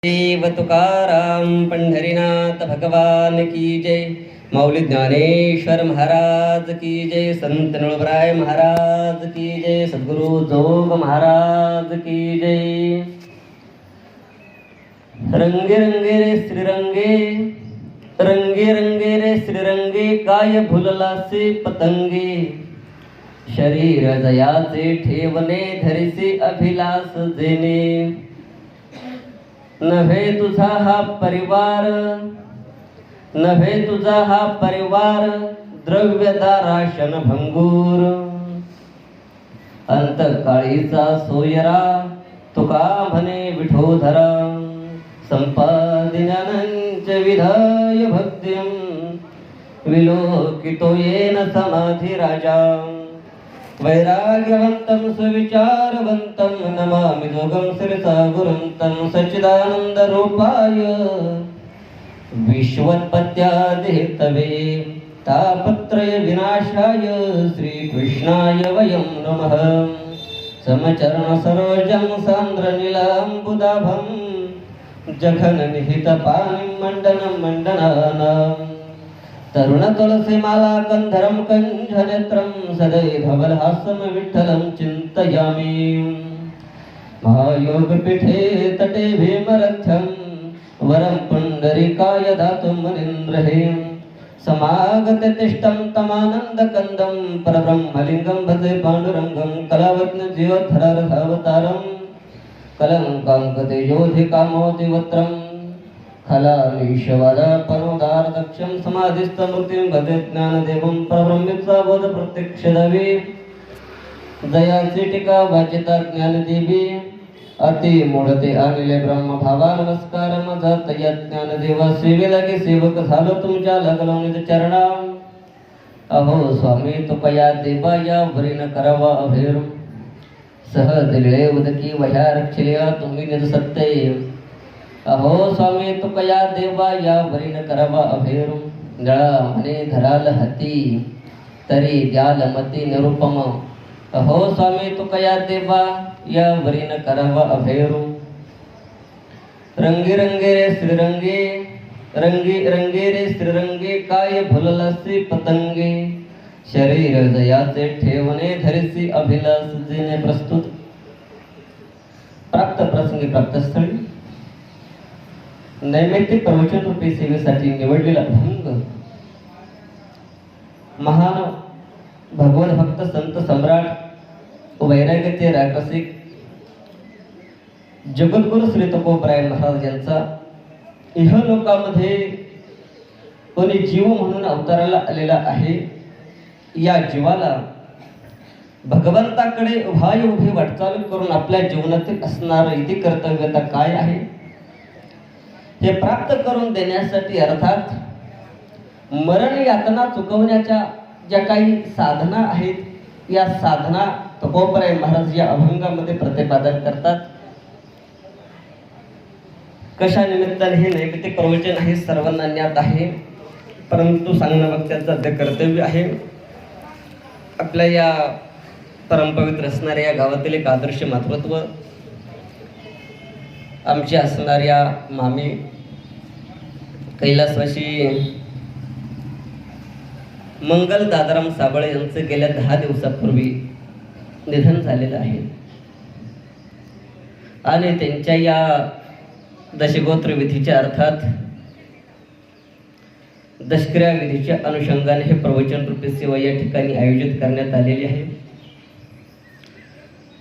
देव तुकाराम पंढरीनाथ भगवान की जय। माऊली ज्ञानेश्वर महाराज की जय। संत नळबराय महाराज की जय। सद्गुरु जोग महाराज की जय। रंगे रंगे रे श्रीरंगे, रंगे रंगे रे श्रीरंगे, काय भुललासे पतंगे, शरीर जयाचे ठेवणे, धरिसे अभिलाष जेणे, नव्हे तुझा हा परिवार, नव्हे तुझा हा परिवार, द्रव्यदारा क्षणभंगूर, अंतकाळीचा सोयरा, तुका म्हणे विठोधरा, संपादिन्यांच विधाय भक्तिं, विलोकितो येन समाधी राजा, वैराग्यवंतं सुविचारवंतं नमामि जोगं शिरसा गुरुं सच्चिदानंद रूपाय, विश्वोत्पत्त्यादिहेतवे तापत्रय विनाशाय, श्रीकृष्णाय वयं नमः। समचरण सरोजं सान्द्रनीलाम्बुदाभं, जघननिहितपाणिं मण्डनं मण्डनानां, तरुण तुलसी माला कंधरम कंझनेत्रं, सदैवबलहासं विठ्ठलं चिन्तयामि। महायोगपीठे तटे भीमरथ्यं, वरं पुण्डरीकाय दातुं मुनीन्द्रहे, समागते तिष्ठं तमानन्दकन्दं, परब्रह्मलिङ्गं भजे पाण्डुरङ्गं, कलावत्न जीवोद्धररथावतारं, कलङ्काङ्कतेजोधिकामोतिवक्त्रं, खलालीशवद परोदार दक्षं, समाधिस्थमूर्तिं भजे ज्ञानदेवं, परब्रह्मेचा बोध प्रत्यक्षदवे, जयाची टीका वाचिता ज्ञानदेवी, अति मूढते आणले ब्रह्मभावा, नमस्कार माझा तया ज्ञानदेवा, सेवे लागे सेवक झालो तुमच्या, लागलो निज चरणा, अहो स्वामी तुकया देवा, या वरी न करावा अभेर, सहज दिले उदकी वह्या रक्षल्या तुम्ही निज सत्य, अहो स्वामी तुकया देवा, या वरी न करावा अभेर, जळा म्हणे धराल हाती, तरी द्याल मती निरुपम, अहो स्वामी तुकया देवा, या वरी न करावा अभेर, रंगे रंगे रे श्रीरंगे, रंगे रंगे रे श्रीरंगे, काय भुललासे पतंगे, शरीर जयाचे ठेवणे, धरिसी अभिलाष जेणे। प्रस्तुत प्राप्त प्रसंगी प्राप्तस्थळी नैमित्तिक प्रवचन रूपी सेवेसाठी निवडलेला अभंग, महान भगवत भक्त संत सम्राट वैराग्याचे रागरसिक जगद्गुरु श्री तुकोबराय महाराज यांचा इहलोकामध्ये कोणी जीव म्हणून अवताराला आलेला आहे, या जीवाला भगवंताकडे उभे वाटचाल करून आपल्या जीवनातील असणारं इति कर्तव्यता काय आहे हे प्राप्त करून देण्यासाठी, अर्थात मरण यातना चुकवण्याच्या ज्या काही साधना आहेत, या साधना तुकोबराय महाराज या अभंगामध्ये प्रतिपादन करतात। कशा निमित्ताने हे नैमित्तिक प्रवचन आहे सर्वांना ज्ञात आहे, परंतु सांगणं वक्त्याचं आद्य कर्तव्य आहे। आपल्या या परमपवित्र असणाऱ्या या गावातील एक आदर्श मातृत्व, आमच्या असणाऱ्या मामी कैलासवासी मंगल दादाराम साबळे यांचे गेल्या 10 दिवसापूर्वी निधन झालेलं आहे, आणि त्यांच्या या दशगोत्र विधीच्या अर्थात दशक्रिया विधीच्या अनुषंगाने हे प्रवचन रूपी सेवा या ठिकाणी आयोजित करण्यात आलेली आहे।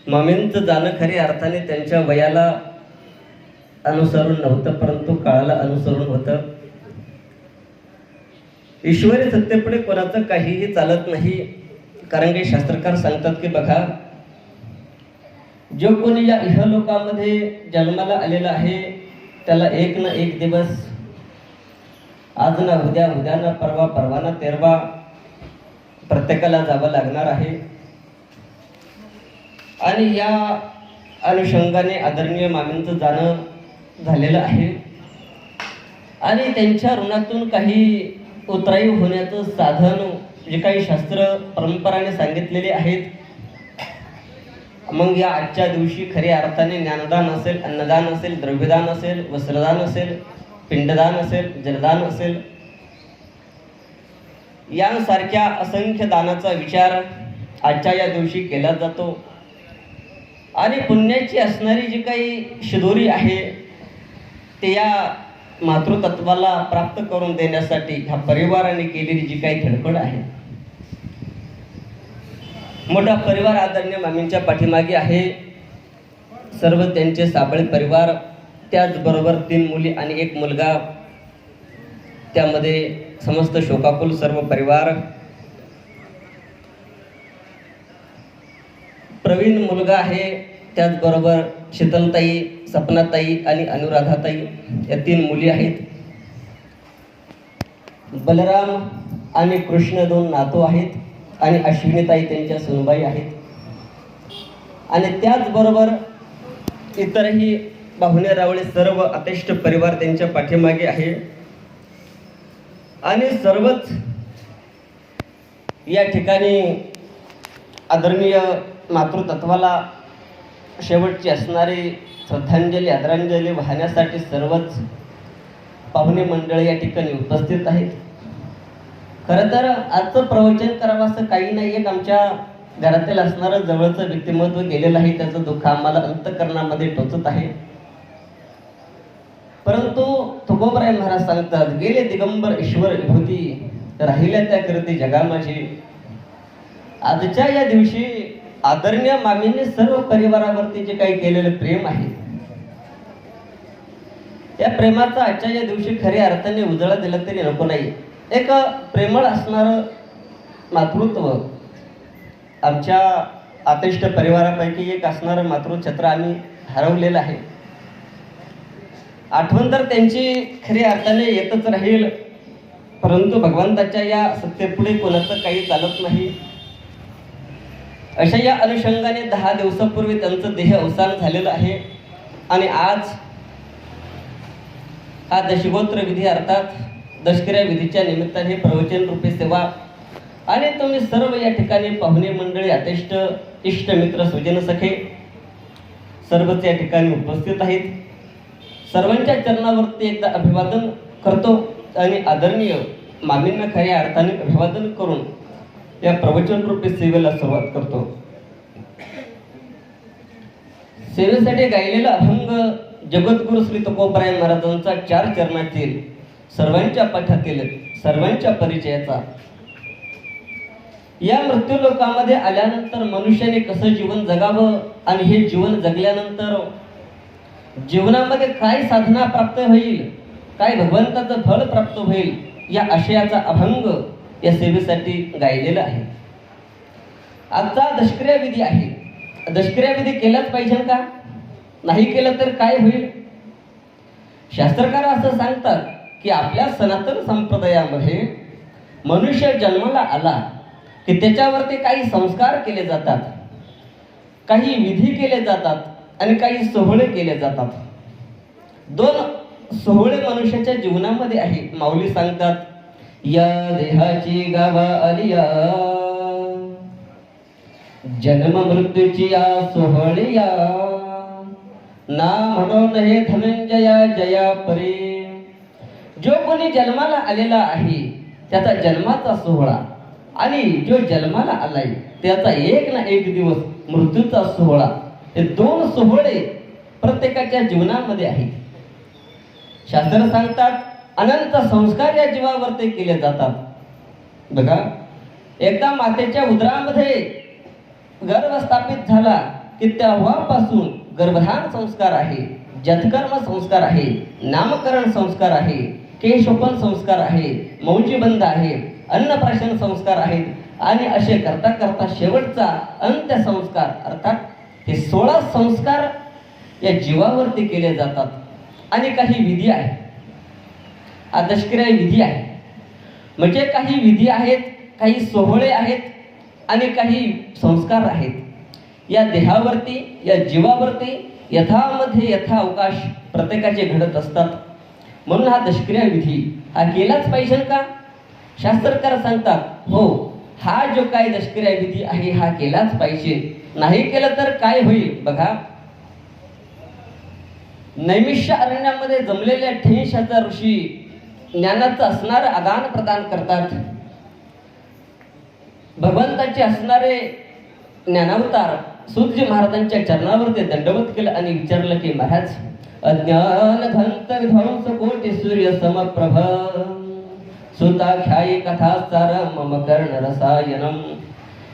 मामींचं जाणं खऱ्या अर्थाने त्यांच्या वयाला अनुसरून नव्हतं, परंतु काळाला अनुसरून होतं। ईश्वरी सत्तेपुढे कोणाचं काहीही चालत नाही, कारण की शास्त्रकार सांगतात की बघा, जो कोणी या इहलोकामध्ये जन्माला आलेला आहे त्याला एक ना एक दिवस, आज ना उद्या, उद्या ना परवा, परवा ना तेरवा, प्रत्येकाला जावं लागणार आहे। आणि या अनुषंगाने आदरणीय मामींचं जाणं झालेलं आहे, आणि त्यांच्या ऋणातून काही उतराई होण्याचं साधन जे काही शास्त्र परंपराने सांगितलेले आहेत मग या आजच्या दिवशी खऱ्या अर्थाने ज्ञानदान असेल, अन्नदान असेल, द्रव्यदान असेल, वस्त्रदान असेल, पिंडदान असेल, जलदान असेल, यांसारख्या असंख्य दानाचा विचार आजच्या या दिवशी केला जातो. आणि पुण्याची असणारी जी काही शिदोरी आहे ते या मातृतत्वाला प्राप्त करून देण्यासाठी ह्या परिवाराने केलेली जी काही धडपड आहे. मोठा परिवार आदरणीय मामींच्या पाठीमागे आहे. सर्व त्यांचे साबळे परिवार, त्याचबरोबर 3 मुली आणि 1 मुलगा, त्यामध्ये समस्त शोकाकुल सर्व परिवार. प्रवीण मुलगा आहे, त्याचबरोबर शीतलताई, सपनाताई आणि अनुराधाताई या 3 मुली आहेत. बलराम आणि कृष्ण 2 नातू आहेत आणि अश्विनीताई त्यांच्या सुनबाई आहेत. आणि त्याचबरोबर इतरही पाहुणे रावळे सर्व अतिष्ट परिवार त्यांच्या पाठीमागे आहे. आणि सर्वच या ठिकाणी आदरणीय मातृतत्वाला शेवटची असणारी श्रद्धांजली, आदरांजली वाहण्यासाठी सर्वच पाहुणे मंडळी या ठिकाणी उपस्थित आहेत. खरं तर आजचं प्रवचन करावं असं काही नाही. एक आमच्या घरातील असणारं जवळचं व्यक्तिमत्व गेलेलं आहे, त्याचं दुःख आम्हाला अंतःकरणामध्ये टोचत आहे. परंतु तुकोबराय महाराज सांगतात, गेले दिगंबर ईश्वर विभूती, राहिल्या त्या करते जगा माझी. आजच्या या दिवशी आदरणीय मामींनी सर्व परिवारावरती जे काही केलेलं प्रेम आहे, या प्रेमाचा आजच्या या दिवशी खऱ्या अर्थाने उजळा दिला तरी नको नाही. एक प्रेमळ असणारं मातृत्व आमच्या आतिष्ठ परिवारापैकी एक असणारं मातृछत्र आम्ही हरवलेलं आहे. आठवण तर त्यांची खऱ्या अर्थाने येतच राहील, परंतु भगवंताच्या या सत्तेपुढे कोणाचं काही चालत नाही. अशा या अनुषंगाने 10 दिवसापूर्वी त्यांचं देह अवसान झालेलं आहे. आणि आज हा दशगोत्र विधी अर्थात दशक्रिया विधीच्या निमित्ताने प्रवचन रूपी सेवा आणि तुम्ही सर्व या ठिकाणी पाहुणे मंडळी, अतिष्ट, इष्ट मित्र, सुजन सखे सर्वच या ठिकाणी उपस्थित आहेत. सर्वांच्या चरणावरती एकदा अभिवादन करतो आणि आदरणीय मामींना खऱ्या अर्थाने अभिवादन करून या प्रवचन रूपी सेवेला सुरुवात करतो. सेवेसाठी गायलेला अभंग जगद्गुरु श्री तुकोबराय महाराजांचा 4 चरणातील सर्वांच्या पाठातील सर्वांच्या परिचयाचा. या मृत्यू लोकामध्ये आल्यानंतर मनुष्याने कसं जीवन जगावं आणि हे जीवन जगल्यानंतर जीवनामध्ये काय साधना प्राप्त होईल, काय भगवंताचं फळ प्राप्त होईल, या आशयाचा अभंग या सेवेसाठी गायलेला आहे. आजचा दशक्रिया विधी आहे. दशक्रिया विधी केलाच पाहिजे का? नाही केलं तर काय होईल? शास्त्रकार असं सांगतात की आपल्या सनातन संप्रदायामध्ये मनुष्य जन्माला आला की त्याच्यावरती काही संस्कार केले जातात, काही विधी केले जातात आणि काही सोहळे केले जातात. 2 सोहळे मनुष्याच्या जीवनामध्ये आहे. माऊली सांगतात, या देहाची गावा आलिया, जन्म मृत्यूची या सोहळिया, ना म्हणून हे धनंजया जया परी. जो कोणी जन्माला आलेला आहे त्याचा जन्माचा सोहळा आणि जो जन्माला आलाय त्याचा एक ना एक दिवस मृत्यूचा सोहळा, हे 2 सोहळे प्रत्येकाच्या जीवनामध्ये आहेत. शास्त्र सांगतात अनंत संस्कार या जीवावरती केले जातात. बघा, एकदा मातेच्या उदरामध्ये गर्भ स्थापित झाला की तेव्हापासून गर्भधान संस्कार आहे, जतकर्म संस्कार आहे, नामकरण संस्कार आहे, केशोपन संस्कार आहे, मौजीबंध आहे, अन्नप्राशन संस्कार आहेत आणि असे करता करता शेवटचा अंत्यसंस्कार अर्थात हे 16 संस्कार या जीवावरती केले जातात. आणि काही विधी आहे, दशक्रिया विधी आहे. म्हणजे काही विधी आहेत, काही सोहळे आहेत आणि काही संस्कार आहेत. या देहावरती, या जीवावरती यथामध्ये यथा अवकाश प्रत्येकाचे घडत असतात. म्हणून हा दशक्रिया विधी हा केलाच पाहिजे का? शास्त्रकार सांगतात हो, हा जो काही दशक्रिया विधी आहे हा केलाच पाहिजे. नाही केलं तर काय होईल बघा. नैमिष्य अरण्यामध्ये जमलेल्या 88,000 ऋषी ज्ञानाचं असणारं आदान प्रदान करतात. भगवंताचे असणारे ज्ञानावतार सूतजी महाराजांच्या चरणावर ते दंडवत केलं आणि विचारलं की महाराज, अज्ञान घंत विध्वंस कोटी सूर्य समप्रभ सुताख्यायी कथा सार मम कर्ण रसायनम.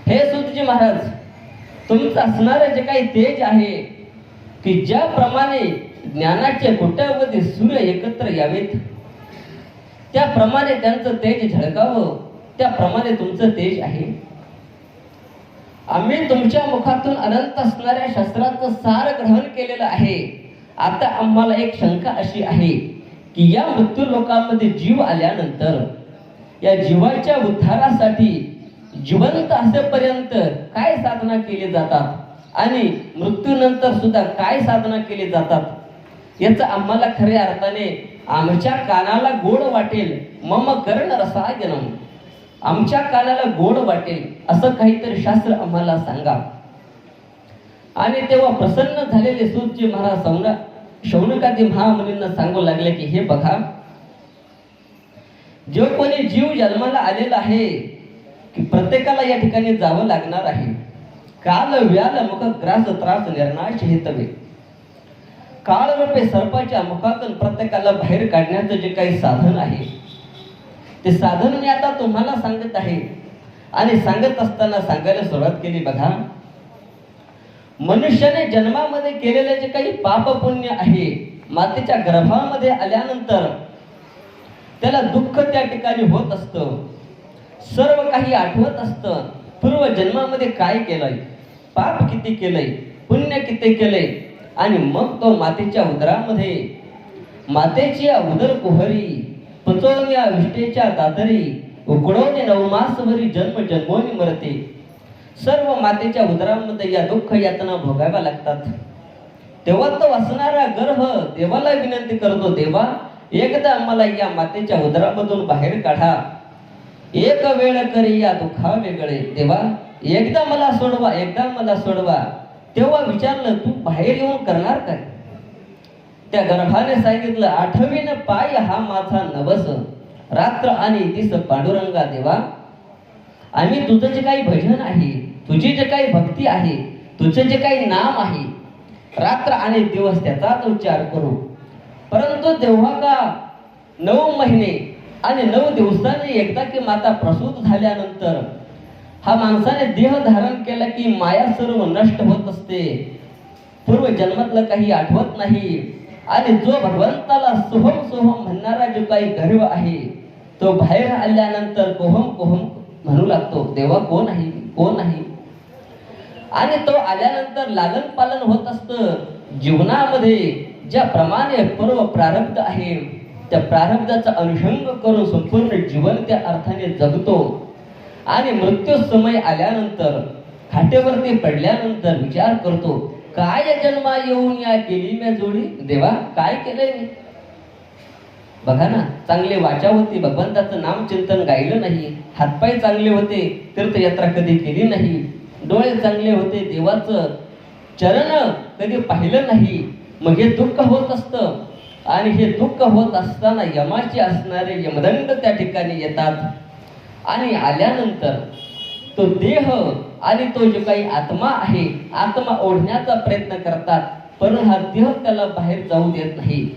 हे सूतजी महाराज, तुमचं असणारं जे काही तेज आहे की ज्याप्रमाणे ज्ञानाचे कोट्यावधी सूर्य एकत्र यावेत त्याप्रमाणे त्यांचं तेज झळकावं, त्याप्रमाणे तुमचं तेज आहे. आम्ही तुमच्या मुखातून अनंत असणाऱ्या शास्त्राचं सार ग्रहण केलेलं आहे. आता आम्हाला एक शंका अशी आहे की या मृत्यू लोकांमध्ये जीव आल्यानंतर या जीवाच्या उद्धारासाठी जिवंत असेपर्यंत काय साधना केली जातात आणि मृत्यूनंतर सुद्धा काय साधना केली जातात, याचं आम्हाला खऱ्या अर्थाने आमच्या कानाला गोड वाटेल. मम कर्ण रसायनम, आमच्या कानाला गोड वाटेल असं काहीतरी शास्त्र आम्हाला सांगा. आणि तेव्हा प्रसन्न झालेले सूतजी महाराज शौनकादी महामुनींना सांगू लागले की हे बघा, जो कोणी जीव जन्माला आलेला आहे की प्रत्येकाला या ठिकाणी जावं लागणार आहे. काल व्याल मुख ग्रास त्रास निर्नाश हेतवे. काळरूपे सर्पाच्या मुखातून प्रत्येकाला बाहेर काढण्याचं जे काही साधन आहे ते साधन मी आता तुम्हाला सांगत आहे. आणि सांगत असताना सांगायला सुरुवात केली बघा. मनुष्याने जन्मामध्ये केलेले जे काही पाप पुण्य आहे मातेच्या गर्भामध्ये आल्यानंतर त्याला दुःख त्या ठिकाणी होत असतं. सर्व काही आठवत असतं. पूर्व जन्मामध्ये काय केलंय, पाप किती केलंय, पुण्य किती केलंय. आणि मग तो मातेच्या उदरामध्ये मातेची उदर कुहरी पचवल्या विष्टेच्या दादरी उकडवणे नवमासभरी जन्म जन्मोनी मरते. सर्व मातेच्या उदरामध्ये या दुःख यातना भोगाव्या लागतात. तेव्हा तो असणारा गर्भ देवाला विनंती करतो, देवा एकदा मला या मातेच्या उदरामधून बाहेर काढा. एक वेळ करी या दुःखा वेगळे. देवा एकदा मला सोडवा, एकदा मला सोडवा. तेव्हा विचारलं, तू बाहेर येऊन करणार काय? त्या गर्भाने सांगितलं, आठवीन पाय हा माझा नवस रात्र आणि दिस पांडुरंगा. देवा आम्ही तुझं जे काही भजन आहे, तुझी जे काही भक्ती आहे, तुझे जे काही नाम आहे, रात्र आणि दिवस त्याचाच उच्चार करू. परंतु तेव्हा का 9 महिने आणि 9 दिवसांनी एकदा की माता प्रसूत झाल्यानंतर हा माणसाने देह धारण केला की माया सर्व नष्ट होत असते. पूर्व जन्मातलं काही आठवत नाही. आणि जो भगवंताला सोहम सोहम म्हणणारा जो काही गर्भ आहे तो बाहेर आल्यानंतर कोहम कोहम म्हणू लागतो, देवा कोण आहे, कोण आहे. आणि तो आल्यानंतर लालन पालन होत असतं. जीवनामध्ये ज्याप्रमाणे पूर्व प्रारब्ध आहे त्या प्रारब्धाचा अनुषंग करून संपूर्ण जीवन त्या अर्थाने जगतो. आणि मृत्यू समय आल्यानंतर खाटेवरती पडल्यानंतर विचार करतो, काय जन्मा येऊन या केली मी जोडी. देवा काय केलंय मी. बघा ना, चांगले वाचा होती, भगवंताचं नाम चिंतन गायलं नाही, हातपाय चांगले होते, तीर्थयात्रा कधी केली नाही, डोळे चांगले होते, देवाचं चरण कधी पाहिलं नाही. मग हे दुःख होत असतं. आणि हे दुःख होत असताना यमाचे असणारे यमदंड त्या ठिकाणी येतात. आणि आल्यानंतर तो देह आणि तो जो काही आत्मा आहे, आत्मा ओढण्याचा प्रयत्न करतात, पण हा देह त्याला बाहेर जाऊ देत नाही.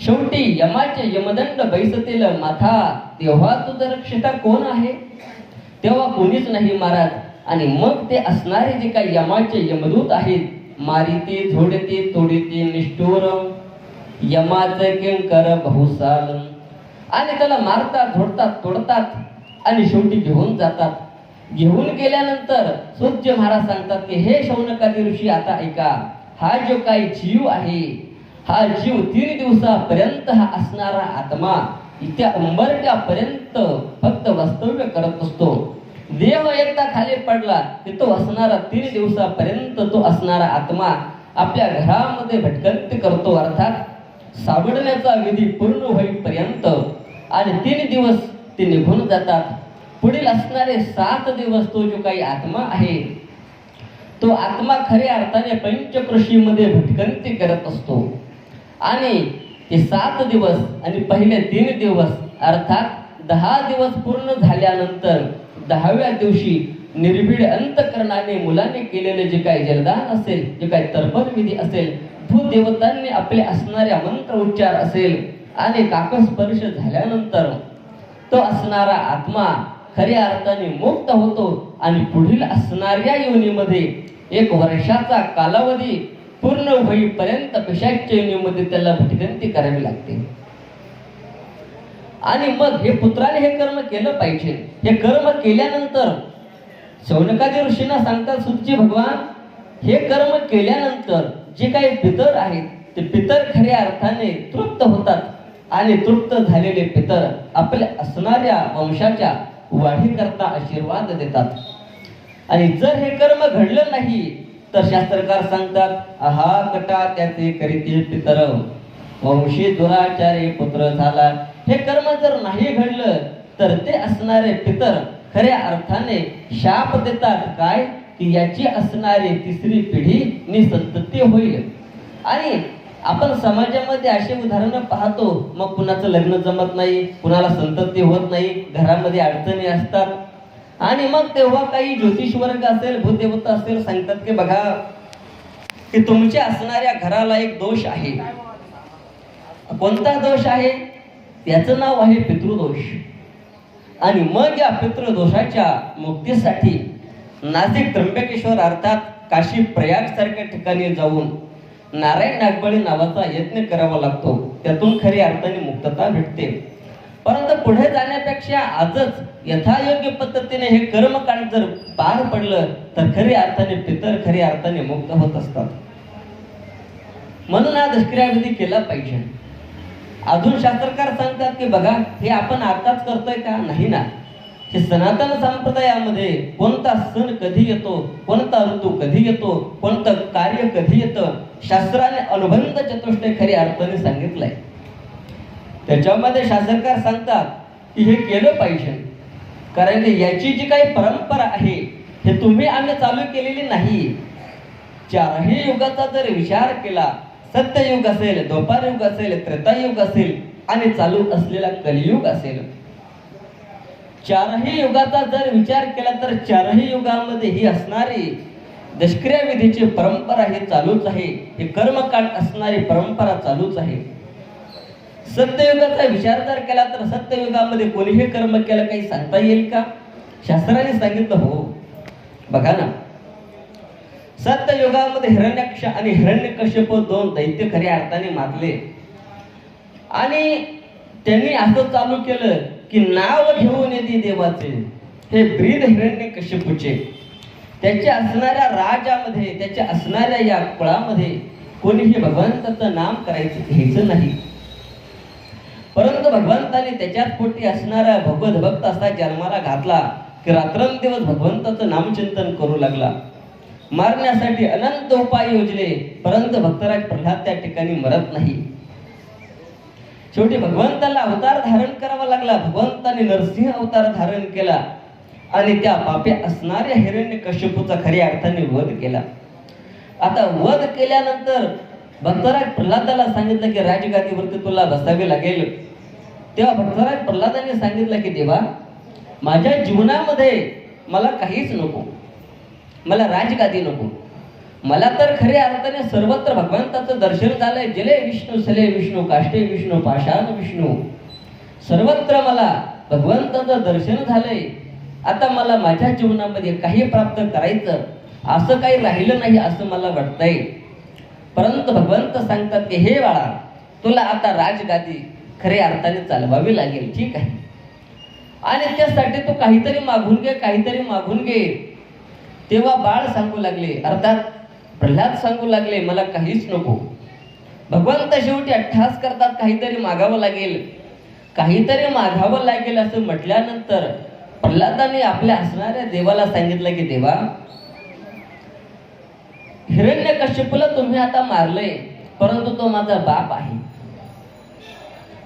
शेवटी यमाचे यमदंड बैसतील माथा, तेव्हा तुझा रक्षिता कोण आहे. तेव्हा कोणीच नाही महाराज. आणि मग ते असणारे जे काही यमाचे यमदूत आहेत, मारिते झोडते तोडते निष्ठुर यमाचे किंकर बहुसाल. आणि त्याला मारतात, झोडतात, तोडतात आणि शेवटी घेऊन जातात. घेऊन गेल्यानंतर सूतजी महाराज सांगतात की हे शौनकादी ऋषी, आता ऐका, हा जो काही जीव आहे, हा जीव 3 दिवसापर्यंत हा असणारा आत्मा इत्या उंबरट्यापर्यंत फक्त वास्तव्य करत असतो. देह एकदा खाली पडला की तो असणारा 3 दिवसापर्यंत तो असणारा आत्मा आपल्या घरामध्ये भटकंती करतो, अर्थात सावडण्याचा विधी पूर्ण होईपर्यंत. आणि 3 दिवस ते निघून जातात. पुढील असणारे 7 दिवस तो जो काही आत्मा आहे तो आत्मा खऱ्या अर्थाने पंचकृषीमध्ये भटकंती करत असतो आणि ते 7 दिवस आणि पहिले 3 दिवस अर्थात 10 दिवस पूर्ण झाल्यानंतर 10व्या दिवशी निर्भीड अंतकरणाने मुलाने केलेले जे काही जलदान असेल, जे काही तर्पण विधी असेल, भूदेवतांनी आपले असणाऱ्या मंत्र उच्चार असेल आणि काकस्पर्श झाल्यानंतर तो असणारा आत्मा खऱ्या अर्थाने मुक्त होतो आणि पुढील असणाऱ्या योनीमध्ये 1 वर्षाचा कालावधी पूर्ण होईपर्यंत पिशाच्य योनीमध्ये त्याला भटकंती करावी लागते. आणि मग हे पुत्राने हे कर्म केलं पाहिजे. हे कर्म केल्यानंतर शौनकादी ऋषींना सांगतात, सुतजी भगवान, हे कर्म केल्यानंतर जे काही पितर आहेत ते पितर खऱ्या अर्थाने तृप्त होतात आणि तृप्त झालेले पितर आपल्या असणाऱ्या वंशाच्या वाढीकरता आशीर्वाद देतात. आणि जर हे कर्म घडलं नाही तर शास्त्रकार सांगतात, आहा कटा त्याचे करीते पितर, वंशी दुराचारी पुत्र झाला. हे कर्म जर नाही घडलं तर ते असणारे पितर खऱ्या अर्थाने शाप देतात, काय की याची असणारी 3री पिढी निसंतती होईल. आणि आपण समाजामध्ये असे उदाहरणं पाहतो, मग कुणाचं लग्न जमत नाही, कुणाला संतती होत नाही, घरामध्ये अडचणी असतात. आणि मग तेव्हा काही ज्योतिष वर्ग असेल, भूदेवता असेल, सांगतात की बघा की तुमच्या असणाऱ्या घराला एक दोष आहे. कोणता दोष आहे? त्याचं नाव आहे पितृदोष. आणि मग या पितृदोषाच्या मुक्तीसाठी नाशिक त्र्यंबकेश्वर अर्थात काशी प्रयाग सारख्या ठिकाणी जाऊन नारायण नागबळी नावाचा यज्ञ करावा लागतो. त्यातून खरी अर्थाने मुक्तता भेटते. परंतु पुढे जाण्यापेक्षा आजच यथायोग्य पद्धतीने हे कर्मकांड जर पार पडलं तर खरी अर्थाने पितर खरी अर्थाने मुक्त होत असतात. म्हणून हा दशक्रियाविधी केला पाहिजे. अजून शास्त्रकार सांगतात की बघा, हे आपण आताच करतोय का? नाही ना. हे सनातन संप्रदायामध्ये कोणता सण कधी येतो, कोणता ऋतू कधी येतो, कोणतं कार्य कधी येतं, शास्त्राने अनुबंध चतुष्टय खरी अर्थाने सांगितलंय. त्याच्यामध्ये शास्त्रकार सांगतात की हे केलं पाहिजे. कारण की याची जी काही परंपरा आहे हे तुम्ही आम्ही चालू केलेली नाही. 4ही युगाचा जर विचार केला, सत्ययुग असेल, द्वापारयुग असेल, त्रेतायुग असेल आणि चालू असलेला कलियुग असेल, 4ही युगाचा जर विचार केला तर 4ही युगामध्ये ही असणारी दशक्रिया विधीची परंपरा ही चालूच आहे. हे कर्मकांड असणारी परंपरा चालूच आहे. सत्ययुगाचा विचार जर केला तर सत्ययुगामध्ये कोणीही कर्म केलं काही सांगता येईल का? शास्त्राने सांगितलं हो. बघा ना, सत्ययुगामध्ये हिरण्याक्ष आणि हिरण्यकश्यप 2 दैत्य खऱ्या अर्थाने मारले. आणि त्यांनी असं चालू केलं की नाव घेऊन येते देवाचे, हे ब्रीद हिरण्यकश्यपूचे. त्याच्या असणाऱ्या राजामध्ये, त्याच्या असणाऱ्या या कुळामध्ये कोणीही भगवंताचं नाम करायचं घ्यायचं नाही. परंतु भगवंताने त्याच्याच पोटी असणारा भगवत भक्त असा जन्माला घातला की रात्रंदिवस भगवंताचं नामचिंतन करू लागला. मारण्यासाठी अनंत उपाय योजले, परंतु भक्तराज प्रल्हाद त्या ठिकाणी मरत नाही. शेवटी भगवंताला अवतार धारण करावा लागला. भगवंताने नरसिंह अवतार धारण केला आणि त्या पापी असणाऱ्या हिरण्यकश्यपूचा खऱ्या अर्थाने वध केला. आता वध केल्यानंतर भक्तराज प्रल्हादाला सांगितलं की राजगादीवरती तुला बसावे लागेल. तेव्हा भक्तराज प्रल्हादाने सांगितलं की देवा, माझ्या जीवनामध्ये मला काहीच नको, मला राजगादी नको. मला तर खऱ्या अर्थाने सर्वत्र भगवंताचं दर्शन झालंय. जले विष्णू, सले विष्णू, काष्टे विष्णू, पाषाण विष्णू, सर्वत्र मला भगवंताचं दर्शन झालंय. आता मला माझ्या जीवनामध्ये काही प्राप्त करायचं असं काही राहिलं नाही असं मला वाटतंय. परंतु भगवंत सांगतात की हे बाळा, तुला आता राजगादी खऱ्या अर्थाने चालवावी लागेल. ठीक आहे, आणि त्यासाठी तू काहीतरी मागून घे, काहीतरी मागून घे. तेव्हा बाळ सांगू लागले, अर्थात प्रल्हाद सांगू लागले, मला काहीच नको. भगवंत शेवटी अट्टहास करतात, काहीतरी मागावं लागेल, काहीतरी मागावं लागेल असं म्हटल्यानंतर प्रल्हादाने आपल्या असणाऱ्या देवाला सांगितलं की देवा, हिरण्यकश्यपूला तुम्ही आता मारलंय, परंतु तो माझा बाप आहे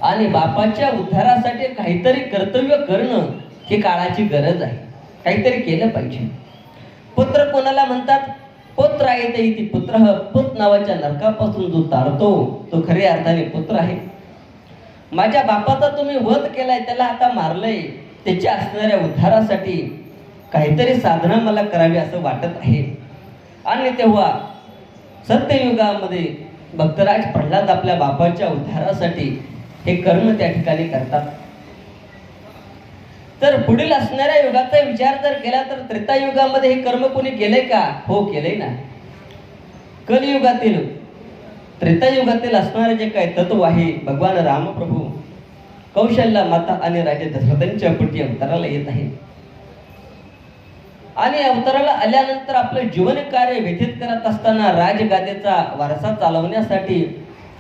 आणि बापाच्या उद्धारासाठी काहीतरी कर्तव्य करणं ही काळाची गरज आहे. काहीतरी केलं पाहिजे. पुत्र कोणाला म्हणतात? पुत्र आहे ते इथे पुत्र पुत नावाच्या नरकापासून जो तारतो तो खऱ्या अर्थाने पुत्र आहे. माझ्या बापाचा तुम्ही वध केलाय, त्याला आता मारलंय, त्याच्या असणाऱ्या उद्धारासाठी काहीतरी साधना मला करावी असं वाटत आहे. आणि तेव्हा सत्ययुगामध्ये भक्तराज प्रल्हाद आपल्या बापाच्या उद्धारासाठी हे कर्म त्या ठिकाणी करतात. तर पुढील असणाऱ्या युगाचा विचार जर केला तर त्रेतायुगामध्ये हे कर्म कोणी केलंय का? हो, केलंय ना. कलियुगातील त्रेतायुगातील असणारे जे काही तत्व आहे, भगवान रामप्रभू कौशल्या माता आणि राजा दशरथांच्या पोटी अवताराला येत आहे. आणि अवताराला आल्यानंतर आपलं जीवन कार्य व्यतीत करत असताना राजगादेचा वारसा चालवण्यासाठी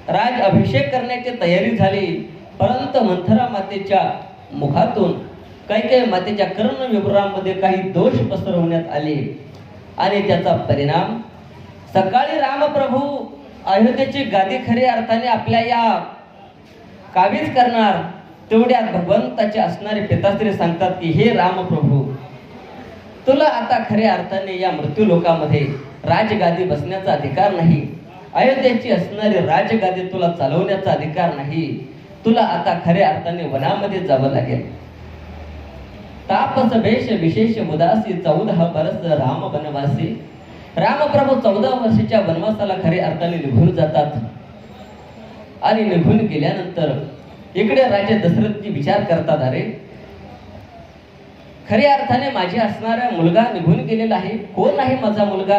राज अभिषेक करण्याची तयारी झाली. परंतु मंथरा मातेच्या मुखातून काही मातेच्या कर्ण विवरामध्ये काही दोष पसरवण्यात आले आणि त्याचा परिणाम सकाळी रामप्रभू अयोध्येची गादी खऱ्या अर्थाने आपल्या या काबीज करणार. तेवढ्यात भगवंताचे असणारे पिताश्री सांगतात की हे रामप्रभू, तुला आता खऱ्या अर्थाने या मृत्यू लोकामध्ये राजगादी बसण्याचा अधिकार नाही. अयोध्येची असणारी राजगादी तुला चालवण्याचा अधिकार नाही. तुला आता खऱ्या अर्थाने वनामध्ये जावं लागेल. तापस भेष विशेष उदासी 14 बरस राम वनवासी. रामप्रभू 14 वर्षाच्या वनवासाला खऱ्या अर्थाने निघून जातात. आणि निघून गेल्यानंतर इकडे राजा दशरथजी विचार करतात, अरे खऱ्या अर्थाने माझे असणारा मुलगा निघून गेलेला आहे. कोण आहे माझा मुलगा?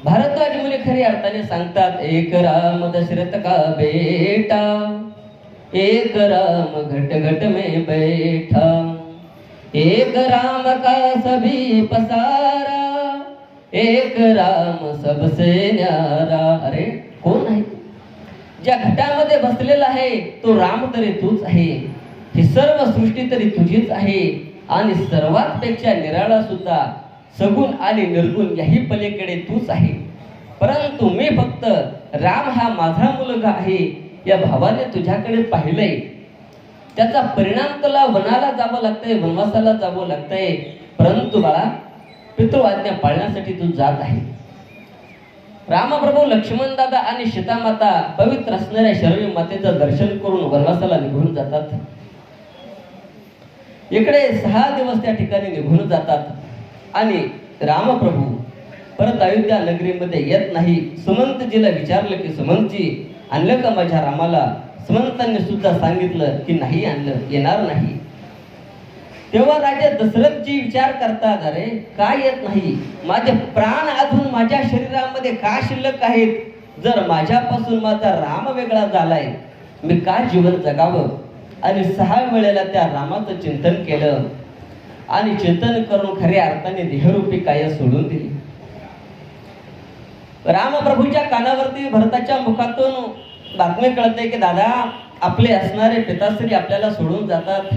भारद्वाज मुनी खऱ्या अर्थाने सांगतात, एक राम दशरथ का बेटा, एक राम घट घट में बैठा, एक राम का सभी पसारा, एक राम सबसे न्यारा. अरे कोण आहे? ज्या घटामध्ये बसलेला आहे तो राम तरी तूच आहे. ही सर्व सृष्टी तरी तुझीच आहे. आणि सर्वात पेक्षा निराळा सुद्धा सगुण आणि निर्गुण याही पलीकडे तूच आहे. परंतु मी फक्त राम हा माझा मुलगा आहे या भावाने तुझ्याकडे पाहिलंय. त्याचा परिणाम तुला वनाला जावं लागतंय, वनवासाला जावं लागतंय. परंतु बाळा, पितृआज्ञा पाळण्यासाठी तू जात आहे. रामप्रभू, लक्ष्मण दादा आणि सीतामाता पवित्र असणाऱ्या शरयू मातेचं दर्शन करून वनवासाला निघून जातात. इकडे 6 दिवस त्या ठिकाणी निघून जातात आणि रामप्रभू परत अयोध्या नगरीमध्ये येत नाही. सुमंतजीला विचारलं की सुमंतजी, आणलं का माझ्या रामाला? सुमंतांनी सुद्धा सांगितलं की नाही आणलं, येणार नाही. तेव्हा राजा दशरथजी विचार करतात, अरे का येत नाही? माझे प्राण अजून माझ्या शरीरामध्ये का शिल्लक आहेत? जर माझ्यापासून माझा राम वेगळा झालाय, मी का जीवन जगावं? आणि 6 वेळेला त्या रामाचं चिंतन केलं आणि चिंतन करून खऱ्या अर्थाने देहरूपी काया सोडून दिली. रामप्रभूच्या कानावरती भरताच्या मुखातून बातमी कळते की दादा, आपले असणारे पिताश्री आपल्याला सोडून जातात.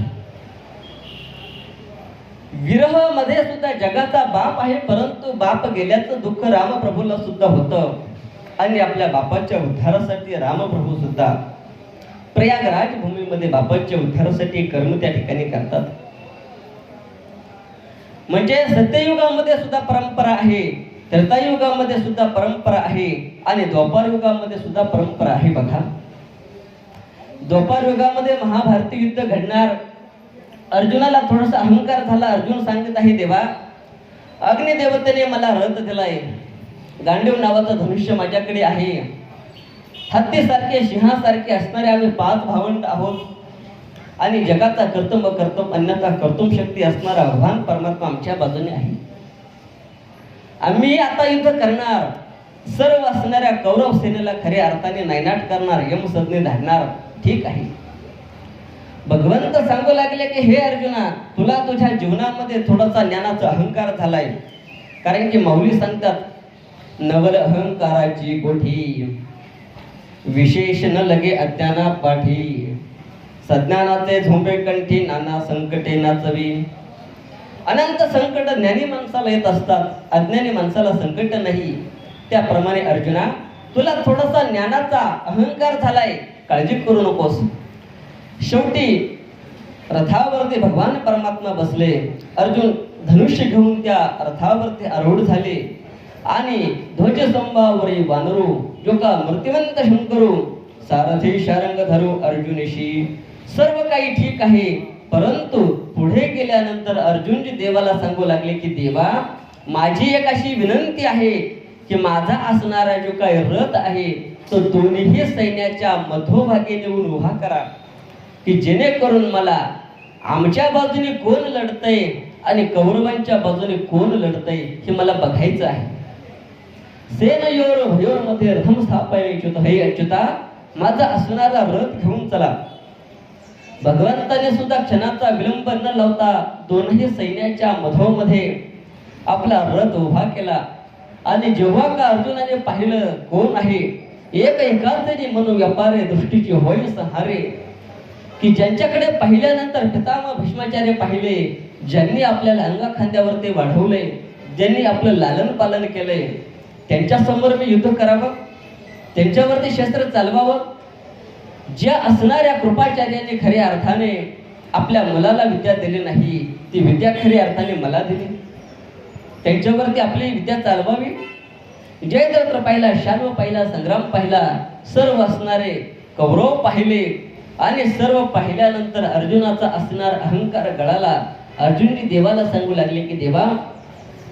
विरह मध्ये सुद्धा जगाचा बाप आहे, परंतु बाप गेल्याचं दुःख रामप्रभूला सुद्धा होतं. आणि आपल्या बापाच्या उद्धारासाठी रामप्रभू सुद्धा प्रयागराज भूमीमध्ये बापाच्या उद्धारासाठी कर्म त्या ठिकाणी करतात. म्हणजे सत्ययुगामध्ये सुद्धा परंपरा आहे, त्रेतायुगामध्ये सुद्धा परंपरा आहे आणि द्वापार युगामध्ये सुद्धा परंपरा आहे. बघा, द्वापार युगामध्ये महाभारती युद्ध घडणार. अर्जुनाला थोडासा अहंकार झाला. अर्जुन सांगत आहे, देवा, अग्निदेवतेने मला रथ दिलाय, गांडीव नावाचं धनुष्य माझ्याकडे आहे, हत्तीसारखे सिंहासारखे असणारे आम्ही 5 भावंड आहोत आणि जगाचा कर्तम अन्याचा कर्तुम शक्ती असणारा भगवान परमात्मा आमच्या बाजूने आहे. आम्ही आता युद्ध करणार, सर्व असणाऱ्या कौरव सेनेला खऱ्या अर्थाने नायनाट करणार, यमसदने धाडणार. ठीक आहे. भगवंत सांगू लागले की हे अर्जुना, तुला तुझ्या जीवनामध्ये थोडासा ज्ञानाचा अहंकार झालाय. कारण की माऊली सांगतात, नवल अहंकाराची गोठी, विशेष न लगे अज्ञाना पाठी, सज्ञानाचे झोंबे कंठी, नाना संकटे नाचवी. अनंत संकट ज्ञानी माणसाला येत असतात, अज्ञानी माणसाला संकट नाही. त्याप्रमाणे अर्जुना, तुला थोडासा ज्ञानाचा अहंकार झालाय, काळजी करू नकोस. शेवटी रथावरती भगवान परमात्मा बसले. अर्जुन धनुष्य घेऊन त्या रथावरती आरूढ झाले आणि ध्वजस्तंभावरी वानरू जो का मूर्तिवंत शंकरू सारथी शारंग धरू अर्जुनीशी. सर्व काही ठीक आहे, परंतु पुढे गेल्यानंतर अर्जुनजी देवाला सांगू लागले की देवा, माझी एक अशी विनंती आहे की माझा असणारा जो काही रथ आहे तो दोन्ही सैन्याच्या मधोभागी नेऊन उभा करा, की जेणेकरून मला आमच्या बाजूने कोण लढतंय आणि कौरवांच्या बाजूने कोण लढतंय हे मला बघायचं आहे. सेनयोर भयोर मध्ये रथम स्थापयित, हे अच्युता माझा असणारा रथ घेऊन चला. भगवंताने सुद्धा क्षणाचा विलंब न लावता दोन्ही सैन्याच्या मधोमध्ये आपला रथ उभा केला. आणि जेव्हा का अर्जुनाने पाहिलं कोण आहे, एक एकांतरी म्हणून व्यापारे दृष्टीची होय सहारे, की ज्यांच्याकडे पाहिल्यानंतर पितामह भीष्माचार्य पाहिले, ज्यांनी आपल्याला अंगा खांद्यावर ते वाढवले, ज्यांनी आपलं लालन पालन केलंय, त्यांच्या समोर मी युद्ध करावं, त्यांच्यावरती शस्त्र चालवावं. ज्या असणाऱ्या कृपाचार्याने खऱ्या अर्थाने आपल्या मुलाला विद्या दिली नाही, ती विद्या खऱ्या अर्थाने मला दिली, त्यांच्यावरती आपली विद्या चालवावी. जयद्रथ पाहिला, शाल्व पाहिला, संग्राम पाहिला, सर्व असणारे कौरव पाहिले. आणि सर्व पाहिल्यानंतर अर्जुनाचा असणार अहंकार गळाला. अर्जुनजी देवाला सांगू लागले की देवा,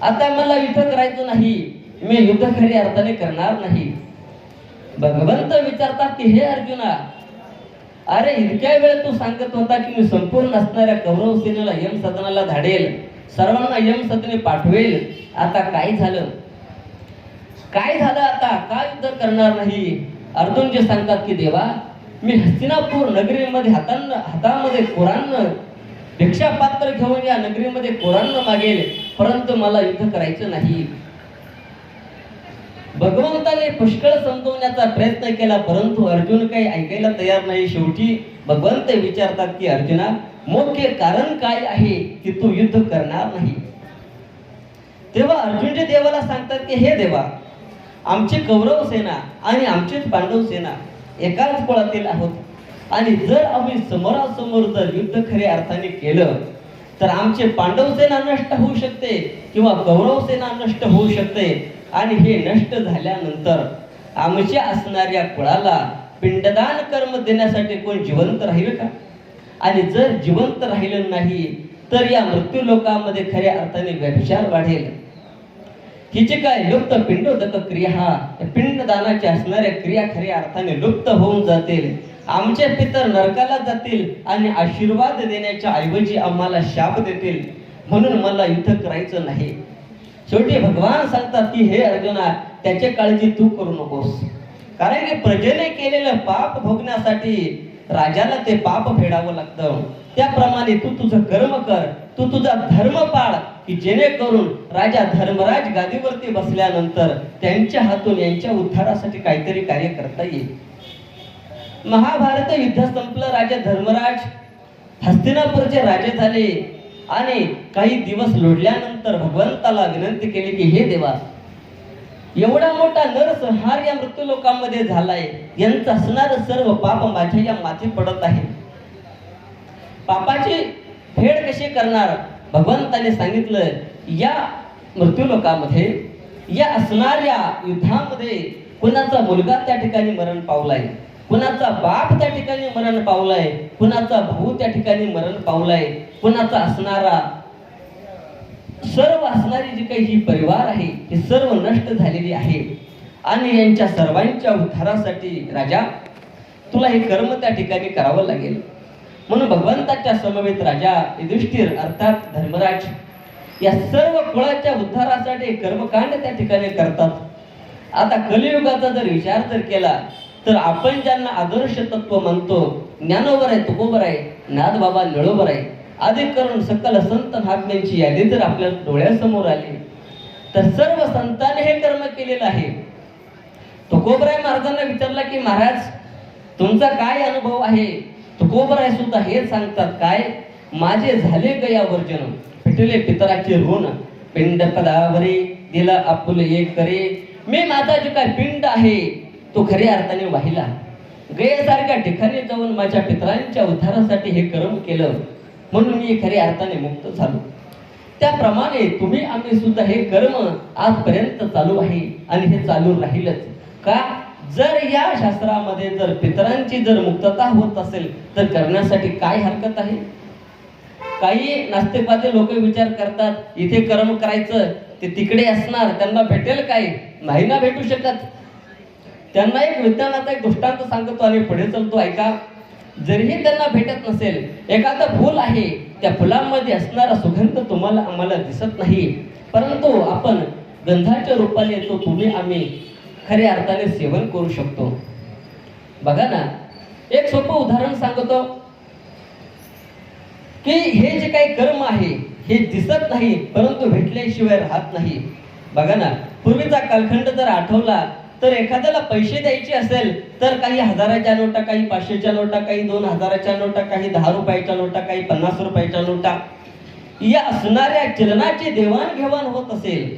आता मला युद्ध करायचं नाही, मी युद्ध खऱ्या अर्थाने करणार नाही. भगवंत विचारतात की हे अर्जुना, अरे इतक्या वेळ तू सांगत होता की मी संपूर्ण असणाऱ्या कौरव सेनेला यम सदनाला धाडेल, सर्वांना यम सदने पाठवेल, आता काय झालं? काय झालं आता? का युद्ध करणार नाही? अर्जुन जे सांगतात की देवा, मी हस्तिनापूर नगरीमध्ये हातामध्ये कुराण भिक्षा पात्र घेऊन या नगरीमध्ये कुराण मागेल, परंतु मला युद्ध करायचं नाही. भगवंताने पुष्कळ समजवण्याचा प्रयत्न केला, परंतु अर्जुन काही ऐकायला तयार नाही. शेवटी भगवंत विचारतात की अर्जुना, मुख्य कारण काय आहे की तू युद्ध करणार नाही? तेव्हा अर्जुनजी देवाला सांगतात की हे देवा, आमची कौरव सेना आणि आमचीच पांडव सेना एकाच कुळातील आहोत, आणि जर आम्ही समोरासमोर जर युद्ध खऱ्या अर्थाने केलं तर आमचे पांडव सेना नष्ट होऊ शकते किंवा कौरव सेना नष्ट होऊ शकते. आणि हे नष्ट झाल्यानंतर आमच्या असणाऱ्या कुळाला पिंडदान कर्म देण्यासाठी कोण जिवंत राहील का? आणि जर जिवंत राहिलं नाही तर या मृत्यू लोकांमध्ये खऱ्या अर्थाने व्यभिचार वाढेल. हिचे काय लुप्त पिंडोदक क्रिया, पिंडदानाच्या असणाऱ्या क्रिया खऱ्या अर्थाने लुप्त होऊन जातील. आमचे पितर नरकाला जातील आणि आशीर्वाद देण्याच्या ऐवजी आम्हाला शाप देतील. म्हणून मला युद्ध करायचं नाही. शेवटी भगवान सांगतात की हे अर्जुना, त्याची काळजी तू करू नकोस, कारण की प्रजेने केलेलं पाप भोगण्यासाठी राजाला ते पाप फेडावं लागतं. त्याप्रमाणे तू तुझं कर्म कर, तू तुझा धर्म पाळ, की जेणेकरून राजा धर्मराज गादीवरती बसल्यानंतर त्यांच्या हातून यांच्या उद्धारासाठी काहीतरी कार्य करता येईल. महाभारत युद्ध संपलं. राजा धर्मराज हस्तिनापूरचे राजे झाले. आणि काही दिवस लोटल्यानंतर भगवंताला विनंती केली की हे देवा, एवढा मोठा नरसंहार या मृत्यू लोकांमध्ये झालाय, यांचं असणारं सर्व पाप माझ्या या माथी पडत आहे, पापाची फेड कशी करणार? भगवंताने सांगितलं, या मृत्यू लोकांमध्ये या असणाऱ्या युद्धामध्ये कुणाचा मुलगा त्या ठिकाणी मरण पावलाय, कुणाचा बाप त्या ठिकाणी मरण पावलाय, कुणाचा भाऊ त्या ठिकाणी मरण पावलाय, कुणाचा असणारा सर्व असणारी जी काही ही परिवार आहे ही सर्व नष्ट झालेली आहे. आणि यांच्या सर्वांच्या उद्धारासाठी राजा तुला हे कर्म त्या ठिकाणी करावं लागेल. म्हणून भगवंताच्या समवेत राजा युधिष्ठिर अर्थात धर्मराज या सर्व कुळाच्या उद्धारासाठी कर्मकांड त्या ठिकाणी करतात. आता कलियुगाचा जर विचार जर केला तर आपण ज्यांना आदर्श तत्व म्हणतो, ज्ञानोबर आहे, तुकोबर आहे, नाद बाबा निळोबर आहे, आदी करून सकल संत महात्म्यांची यादी जर आपल्या डोळ्यासमोर आली तर सर्व संतांनी हे कर्म केलेलं आहे. तुकोबराय महाराजांना विचारलं की महाराज तुमचा काय अनुभव आहे? तुकोबराय सुद्धा हे सांगतात, काय माझे झाले गया वर्जन, पिटले पितराचे ऋण, पिंड पदावरी दिला आपुले एक करे, मी माझा जो काय पिंड आहे तो खऱ्या अर्थाने वाहिला, गयासारख्या ठिकाणी जाऊन माझ्या पितरांच्या उद्धारासाठी हे कर्म केलं, म्हणून मी खऱ्या अर्थाने मुक्त झालो. त्याप्रमाणे तुम्ही आम्ही सुद्धा हे कर्म आजपर्यंत चालू आहे आणि हे चालू राहीलच का? जर या शास्त्रामध्ये जर पितरांची जर मुक्तता होत असेल तर करण्यासाठी काय हरकत आहे? काही नास्तिकवादी लोक विचार करतात इथे कर्म करायचं ते तिकडे असणार, त्यांना भेटेल काय? नाही ना भेटू शकत. त्यांना एक विज्ञानाचा एक दृष्टांत सांगतो आणि पुढे चलतो ऐका. जरीही त्यांना भेटत नसेल, एखादं फूल आहे, त्या फुलांमध्ये असणारा सुगंध तुम्हाला आम्हाला दिसत नाही, परंतु आपण गंधाच्या रूपाने तो तुम्ही आम्ही खऱ्या अर्थाने सेवन करू शकतो. बघा ना, एक सोपं उदाहरण सांगतो की हे जे काही कर्म आहे हे दिसत नाही परंतु भेटल्याशिवाय राहत नाही. बघा ना, पूर्वीचा कालखंड जर आठवला तर एखाद्याला पैसे द्यायचे असेल तर काही हजाराच्या नोटा, काही 500च्या नोटा, काही 2000च्या नोटा, काही 10 रुपयाच्या नोटा, काही 50 रुपयाच्या नोटा या असणाऱ्या चलनाची देवाणघेवाण होत असेल.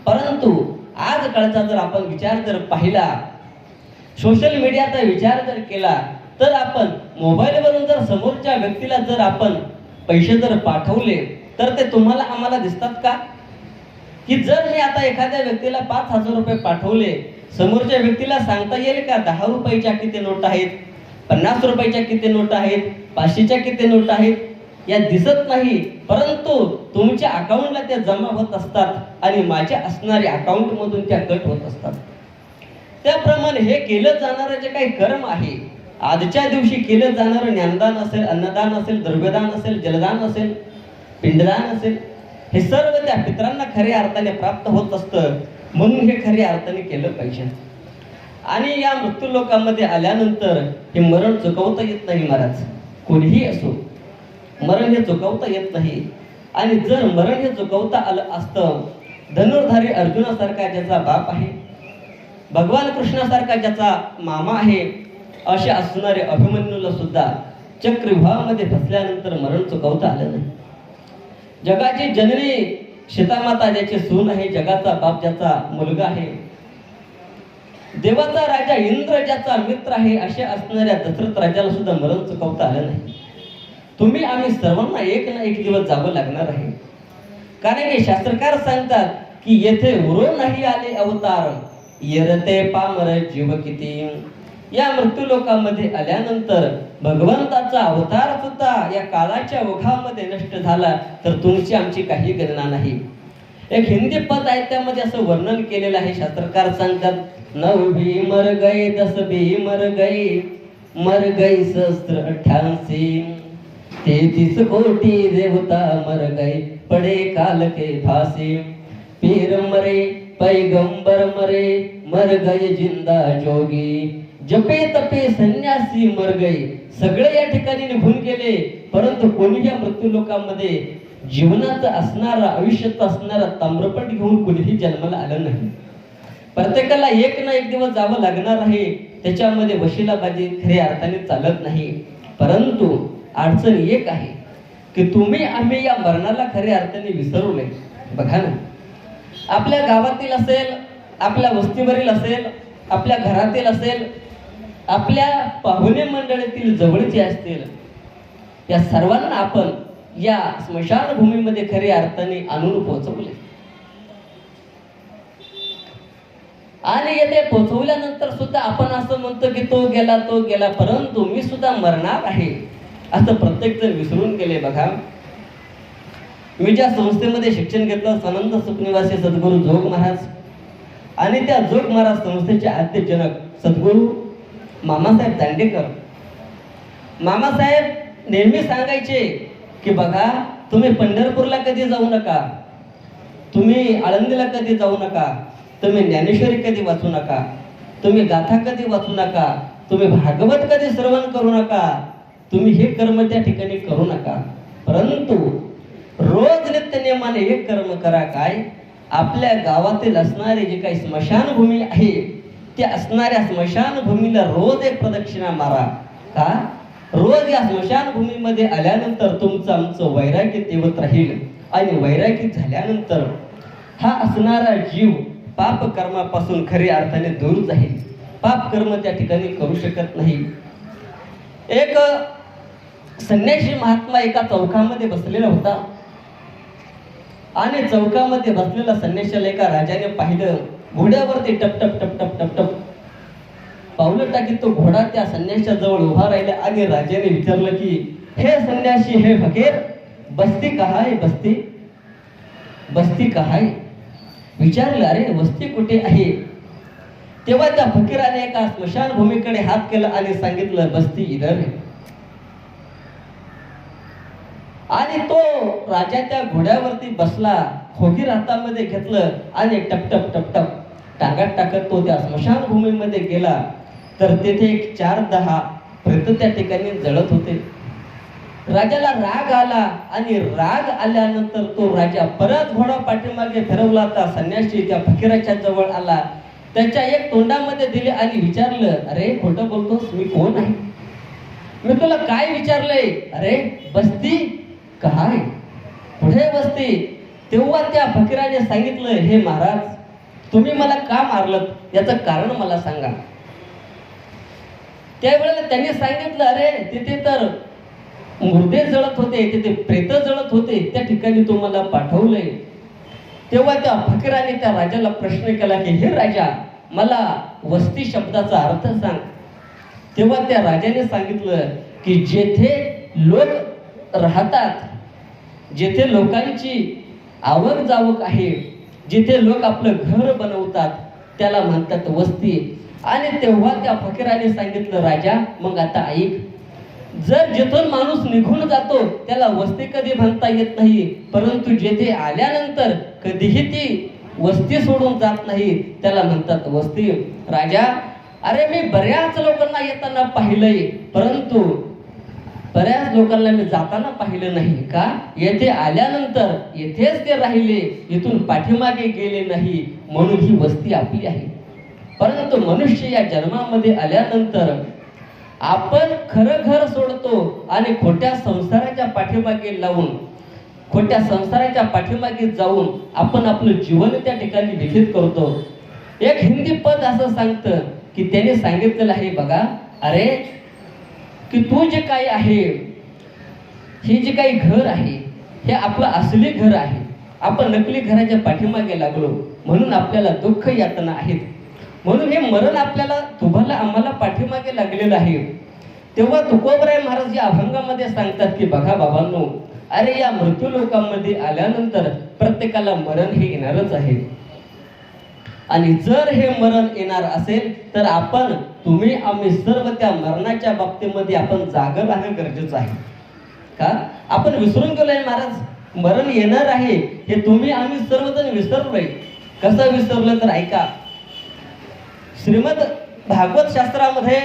परंतु आज काळचा जर आपण विचार जर पाहिला, सोशल मीडियाचा विचार जर केला तर आपण मोबाईलवरून जर समोरच्या व्यक्तीला जर आपण पैसे जर पाठवले तर ते तुम्हाला आम्हाला दिसतात का? की जर मी आता एखाद्या व्यक्तीला 5000 रुपये पाठवले, समोरच्या व्यक्तीला सांगता येईल का 10 रुपयाच्या किती नोट आहेत, 50 रुपयाच्या किती नोट आहेत, 500च्या किती नोट आहेत? या दिसत नाही, परंतु तुमच्या अकाउंटला त्या जमा होत असतात आणि माझ्या असणाऱ्या अकाउंट मधून त्या कट होत असतात. त्याप्रमाणे हे केलं जाणारं जे काही कर्म आहे, आजच्या दिवशी केलं जाणारं ज्ञानदान असेल, अन्नदान असेल, द्रव्यदान असेल, जलदान असेल, पिंडदान असेल, हे सर्व त्या पितरांना खऱ्या अर्थाने प्राप्त होत असतं. म्हणून हे खऱ्या अर्थाने केलं पाहिजे. आणि या मृत्यू लोकांमध्ये आल्यानंतर हे मरण चुकवता येत नाही महाराज. कोणीही असो, मरण हे चुकवता येत नाही. आणि जर मरण हे चुकवता आलं असतं, धनुर्धारी अर्जुनासारखा ज्याचा बाप आहे, भगवान कृष्णासारखा ज्याचा मामा आहे, असे असणारे अभिमन्यूला सुद्धा चक्रव्यूहामध्ये फसल्यानंतर मरण चुकवता आलं नाही. जगाची जननी सीतामाता ज्याची सून आहे, जगाचा बाप ज्याचा मुलगा आहे, देवाचा राजा इंद्र ज्याचा मित्र आहे, अशा असणाऱ्या दशरथ राजाला सुद्धा मरण चुकवता आलं नाही. तुम्ही आम्ही सर्वांना एक ना एक दिवस जावं लागणार आहे. कारण की शास्त्रकार सांगतात की येथे उरो नाही आले अवतार, येरते पामर जीव किती. या मृत्यू लोकांमध्ये आल्यानंतर भगवंताचा अवतार सुद्धा या काळाच्या ओघामध्ये नष्ट झाला तर तुमची आमची काही गणना नाही. एक हिंदी पद आहे, त्यामध्ये असं वर्णन केलेलं आहे. शास्त्रकार सांगतात, 9 भी मर गए 10 भी मर गई सहस्त्र 88, 33 कोटी देवता मर गए पड़े काल के फांसी, पीर मरे पैगंबर मरे मर गए जिंदा जोगी, जपे तपे संन्यासी मर गए. सगळे या ठिकाणी निघून गेले, परंतु कोणी या मृत्यू लोकांमध्ये जीवनाचं असणारा, आयुष्याचं असणारा ताम्रपट घेऊन कोणीही जन्माला आलं नाही. प्रत्येकाला एक ना एक दिवस जावं लागणार आहे. त्याच्यामध्ये वशिलाबाजी खऱ्या अर्थाने चालत नाही. परंतु अडचण एक आहे की तुम्ही आम्ही या मरणाला खऱ्या अर्थाने विसरू नये. बघा ना, आपल्या गावातील असेल, आपल्या वस्तीवरील असेल, आपल्या घरातील असेल, आपल्या पाहुणे मंडळीतील जवळचे असतील, या सर्वांना आपण या स्मशानभूमीमध्ये खऱ्या अर्थाने आणून पोहोचवले. आणि येथे पोहोचवल्यानंतर सुद्धा आपण असं म्हणतो की तो गेला, परंतु मी सुद्धा मरणार आहे असं प्रत्येक जण विसरून गेले. बघा, मी ज्या संस्थेमध्ये शिक्षण घेतलं, सनंद सुखनिवासी सद्गुरू जोग महाराज, आणि त्या जोग महाराज संस्थेचे आद्यजनक सद्गुरू मामासाहेब दांडेकर. मामासाहेब नेहमी सांगायचे की बघा, तुम्ही पंढरपूरला कधी जाऊ नका, तुम्ही आळंदीला कधी जाऊ नका, तुम्ही ज्ञानेश्वरी कधी वाचू नका, तुम्ही गाथा कधी वाचू नका, तुम्ही भागवत कधी श्रवण करू नका, तुम्ही हे कर्म त्या ठिकाणी करू नका, परंतु रोज नित्य नियमाने एक कर्म करा. काय? आपल्या गावातील असणारे जे काही स्मशानभूमी आहे, त्या असणाऱ्या स्मशानभूमीला रोज एक प्रदक्षिणा मारा. का? रोज या स्मशानभूमीमध्ये आल्यानंतर तुमचं आमचं वैराग्य तेवत राहील. आणि वैराग्य झाल्यानंतर हा असणारा जीव पाप कर्मापासून खऱ्या अर्थाने दूर जाईल. पाप कर्म त्या ठिकाणी करू शकत नाही. एक संन्यासी महात्मा एका चौकामध्ये बसलेला होता. आणि चौकामध्ये बसलेला संन्याशाला एका राजाने पाहिलं. घोड्यावरती टप टप टप टप टप टप पावलं टाकीत तो घोडा त्या संन्याशाजवळ उभा राहिला आणि राजाने विचारलं की हे संन्याशी, हे फकीर, बस्ती कहा आहे? बस्ती कहा आहे? विचारलं, अरे वस्ती कुठे आहे? तेव्हा त्या फकीराने एका स्मशानभूमीकडे हात केला आणि सांगितलं, बस्ती इधर आहे. आणि तो राजा त्या घोड्यावरती बसला, खोगीर हातामध्ये घेतलं आणि टप टप टप टप टांगात टाकत तो त्या स्मशानभूमीमध्ये गेला. तर तेथे एक 4-10 प्रेत त्या ठिकाणी जळत होते. राजाला राग आला आणि राग आल्यानंतर तो राजा परत घोडा पाठीमागे फिरवला. त्या संन्यासी त्या फकीराच्या जवळ आला, त्याच्या एक तोंडामध्ये दिले आणि विचारलं, अरे खोटं बोलतोस, मी कोण आहे? मी तुला काय विचारलंय? अरे बस्ती काय? पुढे बस्ती? तेव्हा त्या फकीराने सांगितलं, हे महाराज, तुम्ही मला का मारलं याचं कारण मला सांगा. त्यावेळेला त्यांनी सांगितलं, अरे तिथे तर मुर्दे जळत होते, तिथे प्रेत जळत होते, त्या ठिकाणी तुम्हाला पाठवलंय. तेव्हा त्या फकीराने त्या राजाला प्रश्न केला की हे राजा, मला वस्ती शब्दाचा अर्थ सांग. तेव्हा त्या राजाने सांगितलं की जेथे लोक राहतात, जेथे लोकांची आवक जावक आहे, जिथे लोक आपलं घर बनवतात, त्याला म्हणतात वस्ती. आणि तेव्हा त्या फकीराने सांगितलं, राजा मग आता ऐक, जर जिथून माणूस निघून जातो त्याला वस्ती कधी म्हणता येत नाही, परंतु जेथे आल्यानंतर कधीही ती वस्ती सोडून जात नाही, त्याला म्हणतात वस्ती. राजा, अरे मी बऱ्याच लोकांना येताना पाहिलंय, परंतु बऱ्याच लोकांना मी जाताना पाहिलं नाही. का? येथे आल्यानंतर येथेच ते राहिले, इथून पाठीमागे गेले नाही, म्हणून ही वस्ती आपली आहे. परंतु मनुष्य या जन्मामध्ये आल्यानंतर आपण खरं घर सोडतो आणि खोट्या संसाराच्या पाठीमागे लावून, खोट्या संसाराच्या पाठीमागे जाऊन आपण आपलं जीवन त्या ठिकाणी व्यतीत करतो. एक हिंदी पद असं सांगतं की त्याने सांगितलेलं आहे बघा, अरे की तू जे काही आहे, हे जे काही घर आहे, हे आपलं असली घर आहे. आपण नकली घराच्या पाठीमागे लागलो म्हणून आपल्याला दुःख यातना आहेत. म्हणून हे मरण आपल्याला तुम्हाला आम्हाला पाठीमागे लागलेलं आहे. तेव्हा तुकोबराय महाराज या अभंगामध्ये सांगतात की बघा बाबांनो, अरे या मृत्यू लोकांमध्ये आल्यानंतर प्रत्येकाला मरण हे येणारच आहे. आणि जर हे मरण येणार असेल तर आपण, तुम्ही, आम्ही सर्व त्या मरणाच्या बाबतीमध्ये आपण जागर राहणं गरजेचं आहे. का? आपण विसरून गेलोय महाराज, मरण येणार आहे हे तुम्ही आम्ही सर्वजण विसरलोय. कसं विसरलं तर ऐका, श्रीमद भागवत शास्त्रामध्ये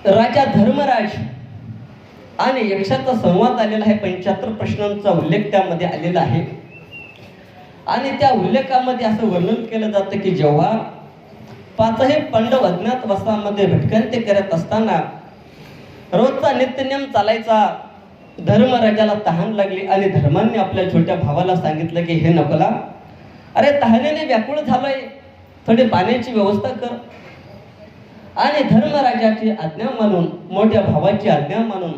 राजा धर्मराज आणि यक्षाचा संवाद आलेला आहे. 75 प्रश्नांचा उल्लेख त्यामध्ये आलेला आहे. आणि त्या उल्लेखामध्ये असं वर्णन केलं जातं की जेव्हा 5ही पांडव अज्ञातवासामध्ये भटकंती करत असताना रोजचा नित्यनियम चालायचा, धर्मराजाला तहान लागली आणि धर्माने आपल्या छोट्या भावाला सांगितलं की हे नकोला, अरे तहानेने व्याकुळ झालोय, थोडी पाण्याची व्यवस्था कर. आणि धर्मराजाची आज्ञा मानून, मोठ्या भावाची आज्ञा मानून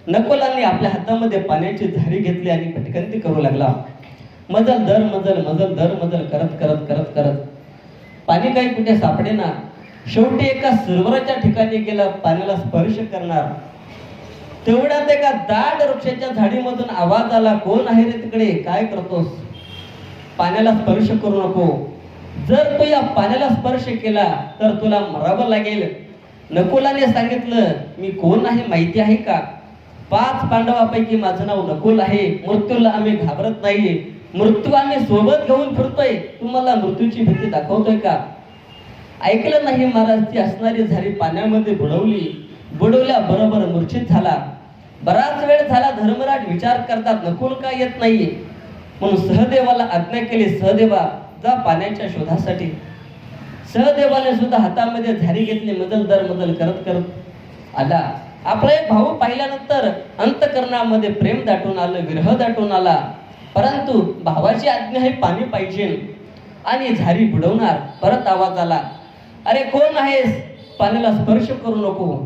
नकुलांनी आपल्या हातामध्ये पाण्याची झारी घेतली आणि भटकंती करू लागला. मजल दर मजल करत करत करत करत पाणी काही कुठे सापडेना. शेवटी एका सरोवराच्या ठिकाणी गेला पाण्याला स्पर्श करणार. तेवढ्यात एका दाट वृक्षाच्या झाडीमधून आवाज आला, कोण आहे रे तिकडे, काय करतोस? पाण्याला स्पर्श करू नको, जर तू या पाण्याला स्पर्श केला तर तुला मरावं लागेल. नकुलाने सांगितलं, मी कोण आहे माहिती आहे का? 5 पांडवापैकी माझं नाव नकुल आहे. मृत्यूला आम्ही घाबरत नाही, मृत्यू आम्ही सोबत घेऊन फिरतोय. तुम्हाला मृत्यूची भीती दाखवतोय का? ऐकलं नाही महाराज. ती असणारी झारी पाण्यामध्ये बुडवली. बुडवल्या बरोबर मूर्छित झाला. बराच वेळ झाला धर्मराज विचार करतात, नकुल का येत नाहीये, म्हणून सहदेवाला आज्ञा केली, सहदेवा जा पाण्याच्या शोधासाठी. सहदेवाने सुद्धा हातामध्ये झारी घेतली, मजल दर मजल करत करत आला. आपला एक भाऊ पाहिल्यानंतर अंतकरणामध्ये प्रेम दाटून आलं, विरह दाटून आला. परंतु भावाची आज्ञा हे पाणी पाहिजे आणि झारी बुडवणार. परत आवाज आला, अरे कोण आहेस? पाण्याला स्पर्श करू नको,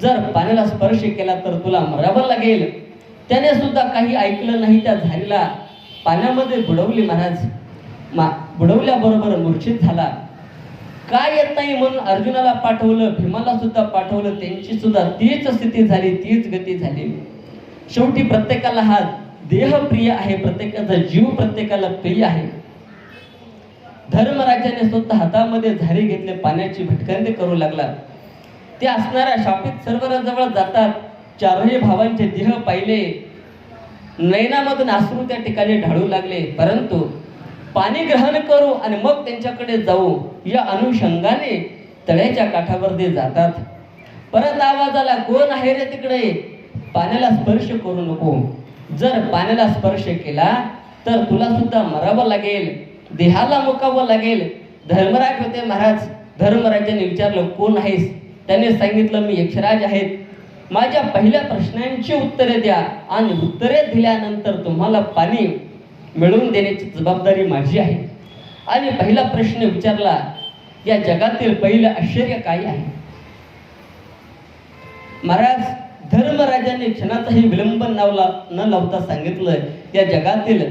जर पाण्याला स्पर्श केला तर तुला मरावं लागेल. त्याने सुद्धा काही ऐकलं नाही. त्या झारीला पाण्यामध्ये बुडवली महाराज. बुडवल्याबरोबर मूर्छित झाला. काय येत नाही म्हणून अर्जुनाला पाठवलं, भीमाला सुद्धा पाठवलं. त्यांची सुद्धा तीच स्थिती झाली, तीच गती झाली. शेवटी प्रत्येकाला हा देह प्रिय आहे, प्रत्येकाचा जीव प्रत्येकाला प्रिय आहे. धर्मराजाने स्वतः हातामध्ये झारी घेतले, पाण्याची भटकंती करू लागला. ते असणाऱ्या शापित सरोवराजवळ जातात. चारही भावांचे देह पाहिले, नयनामधून अश्रू त्या ठिकाणी ढाळू लागले. परंतु पाणी ग्रहण करू आणि मग त्यांच्याकडे जाऊ या अनुषंगाने तळ्याच्या काठावर ते जातात. परत आवाज आला, कोण आहे रे तिकडे? पाण्याला स्पर्श करू नको. जर पाण्याला स्पर्श केला तर तुला सुद्धा मरावं लागेल, देहाला मुकावं लागेल. धर्मराज होते महाराज. धर्मराजाने विचारलं, कोण आहेस? त्याने सांगितलं, मी यक्षराज आहेत. माझ्या पहिल्या प्रश्नांची उत्तरे द्या आणि उत्तरे दिल्यानंतर तुम्हाला पाणी मिळवून देण्याची जबाबदारी माझी आहे. आणि पहिला प्रश्न विचारला, या जगातील पहिलं आश्चर्य काय आहे? महाराज धर्मराजाने क्षणाचाही विलंब न लावता सांगितलं, या जगातील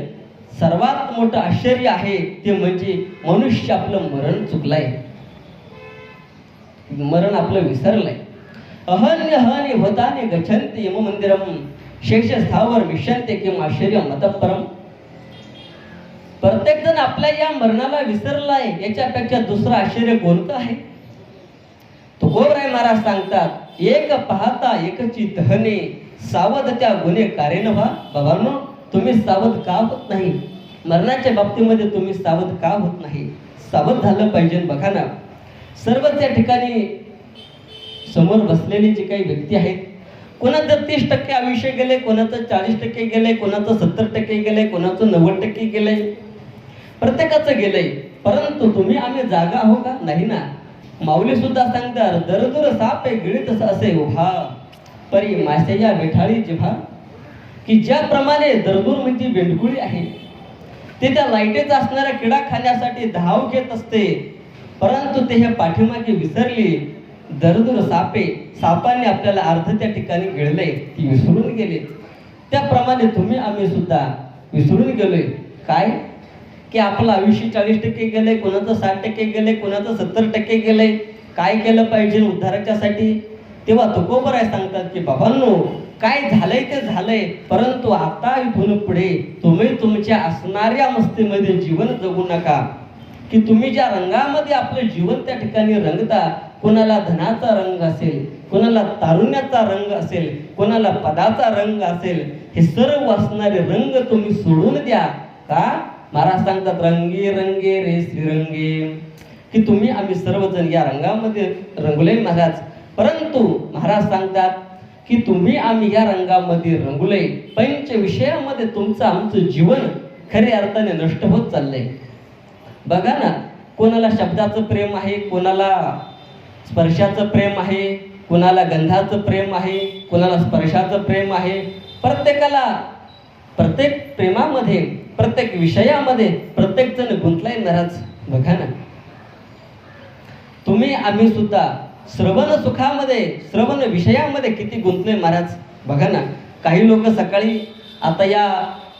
सर्वात मोठं आश्चर्य आहे ते म्हणजे मनुष्य आपलं मरण चुकलाय, मरण आपलं विसरलंय. अहन्य हनी होताने गच्छन्ति यम मंदिरम शेष स्थावर विश्यन्ते किम आश्चर्य मतपरम. प्रत्येक जण आपल्या या मरणाला विसरलाय, याच्यापेक्षा दुसरं आश्चर्य कोणतं आहे? तुकोबराय महाराज सांगतात, एक पाहता एकची तहने सावध त्या गुन्हे कारेन व्हा. बाबांनो, तुम्ही सावध का होत नाही? मरणाच्या बाबतीमध्ये तुम्ही सावध का होत नाही? सावध झालं पाहिजे. बघा ना, सर्व त्या ठिकाणी समोर बसलेली जी काही व्यक्ती आहेत, कोणाचं 30% आयुष्य गेले, कोणाचं 40% गेले, कोणाचं 70% गेले, कोणाचं 90% गेले, प्रत्येकाचं गेलंय. परंतु तुम्ही आम्ही जागा आहो का? नाही ना. माऊली सुद्धा सांगतात, दरदूर सापे गिळीत असे उभा परी मासेया वेठाळी जिभा. की ज्याप्रमाणे दरदूर म्हणजे बेंडकुळी आहे, ते त्या लाईटेचा असणाऱ्या किडा खाण्यासाठी धाव घेत असते, परंतु ते हे पाठीमागे विसरली. दरदूर सापे, सापाने आपल्याला अर्ध त्या ठिकाणी गिळले, ती विसरून गेले. त्याप्रमाणे तुम्ही आम्ही सुद्धा विसरून गेलोय. काय की आपलं आयुष्य 40% गेले, कोणाचं 60% गेले, कोणाचं 70% गेले. काय केलं पाहिजे उद्धाराच्यासाठी? तेव्हा तुकोबराय सांगतात की बाबांनो, काय झालंय ते झालंय, परंतु आता इथून पुढे तुम्ही तुमच्या असणाऱ्या मस्तीमध्ये जीवन जगू नका. की तुम्ही ज्या रंगामध्ये आपलं जीवन त्या ठिकाणी रंगता, कोणाला धनाचा रंग असेल, कोणाला तारुण्याचा रंग असेल, कोणाला पदाचा रंग असेल, हे सर्व असणारे रंग तुम्ही सोडून द्या. का? महाराज सांगतात, रंगी रंगे रे श्रीरंगे. की तुम्ही आम्ही सर्वजण या रंगामध्ये रंगुले महाराज. परंतु महाराज सांगतात की तुम्ही आम्ही या रंगामध्ये रंगुले, पंच विषयामध्ये तुमचं आमचं जीवन खऱ्या अर्थाने नष्ट होत चाललंय. बघा ना, कोणाला शब्दाचं प्रेम आहे, कोणाला स्पर्शाचं प्रेम आहे, कोणाला गंधाचं प्रेम आहे, कोणाला स्पर्शाचं प्रेम आहे. प्रत्येकाला प्रत्येक प्रेमामध्ये, प्रत्येक विषयामध्ये प्रत्येक जण गुंतलाय महाराज. बघा ना, तुम्ही आम्ही सुद्धा श्रवण सुखामध्ये, श्रवण विषयामध्ये किती गुंतलोय महाराज. बघा ना, काही लोक सकाळी आता या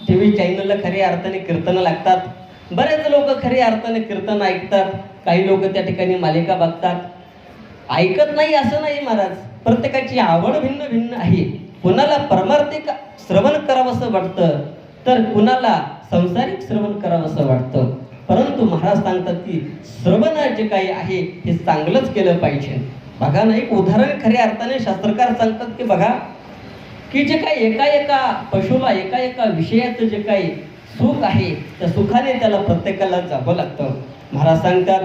TV चॅनलला खऱ्या अर्थाने कीर्तन लागतात. बरेच लोक खऱ्या अर्थाने कीर्तन ऐकतात. काही लोक त्या ठिकाणी मालिका बघतात. ऐकत नाही असं नाही महाराज, प्रत्येकाची आवड भिन्न भिन्न आहे. कुणाला परमार्थिक श्रवण करावंसं वाटतं, तर कुणाला संसारिक श्रवण करावंसं वाटतं. परंतु महाराज सांगतात की श्रवण जे काही आहे हे चांगलंच केलं पाहिजे. बघा ना, एक उदाहरण खऱ्या अर्थाने शास्त्रकार सांगतात की बघा, की जे काही एका पशुला एका विषयाचं जे काही सुख आहे, त्या सुखाने त्याला प्रत्येकाला जावं लागतं. महाराज सांगतात,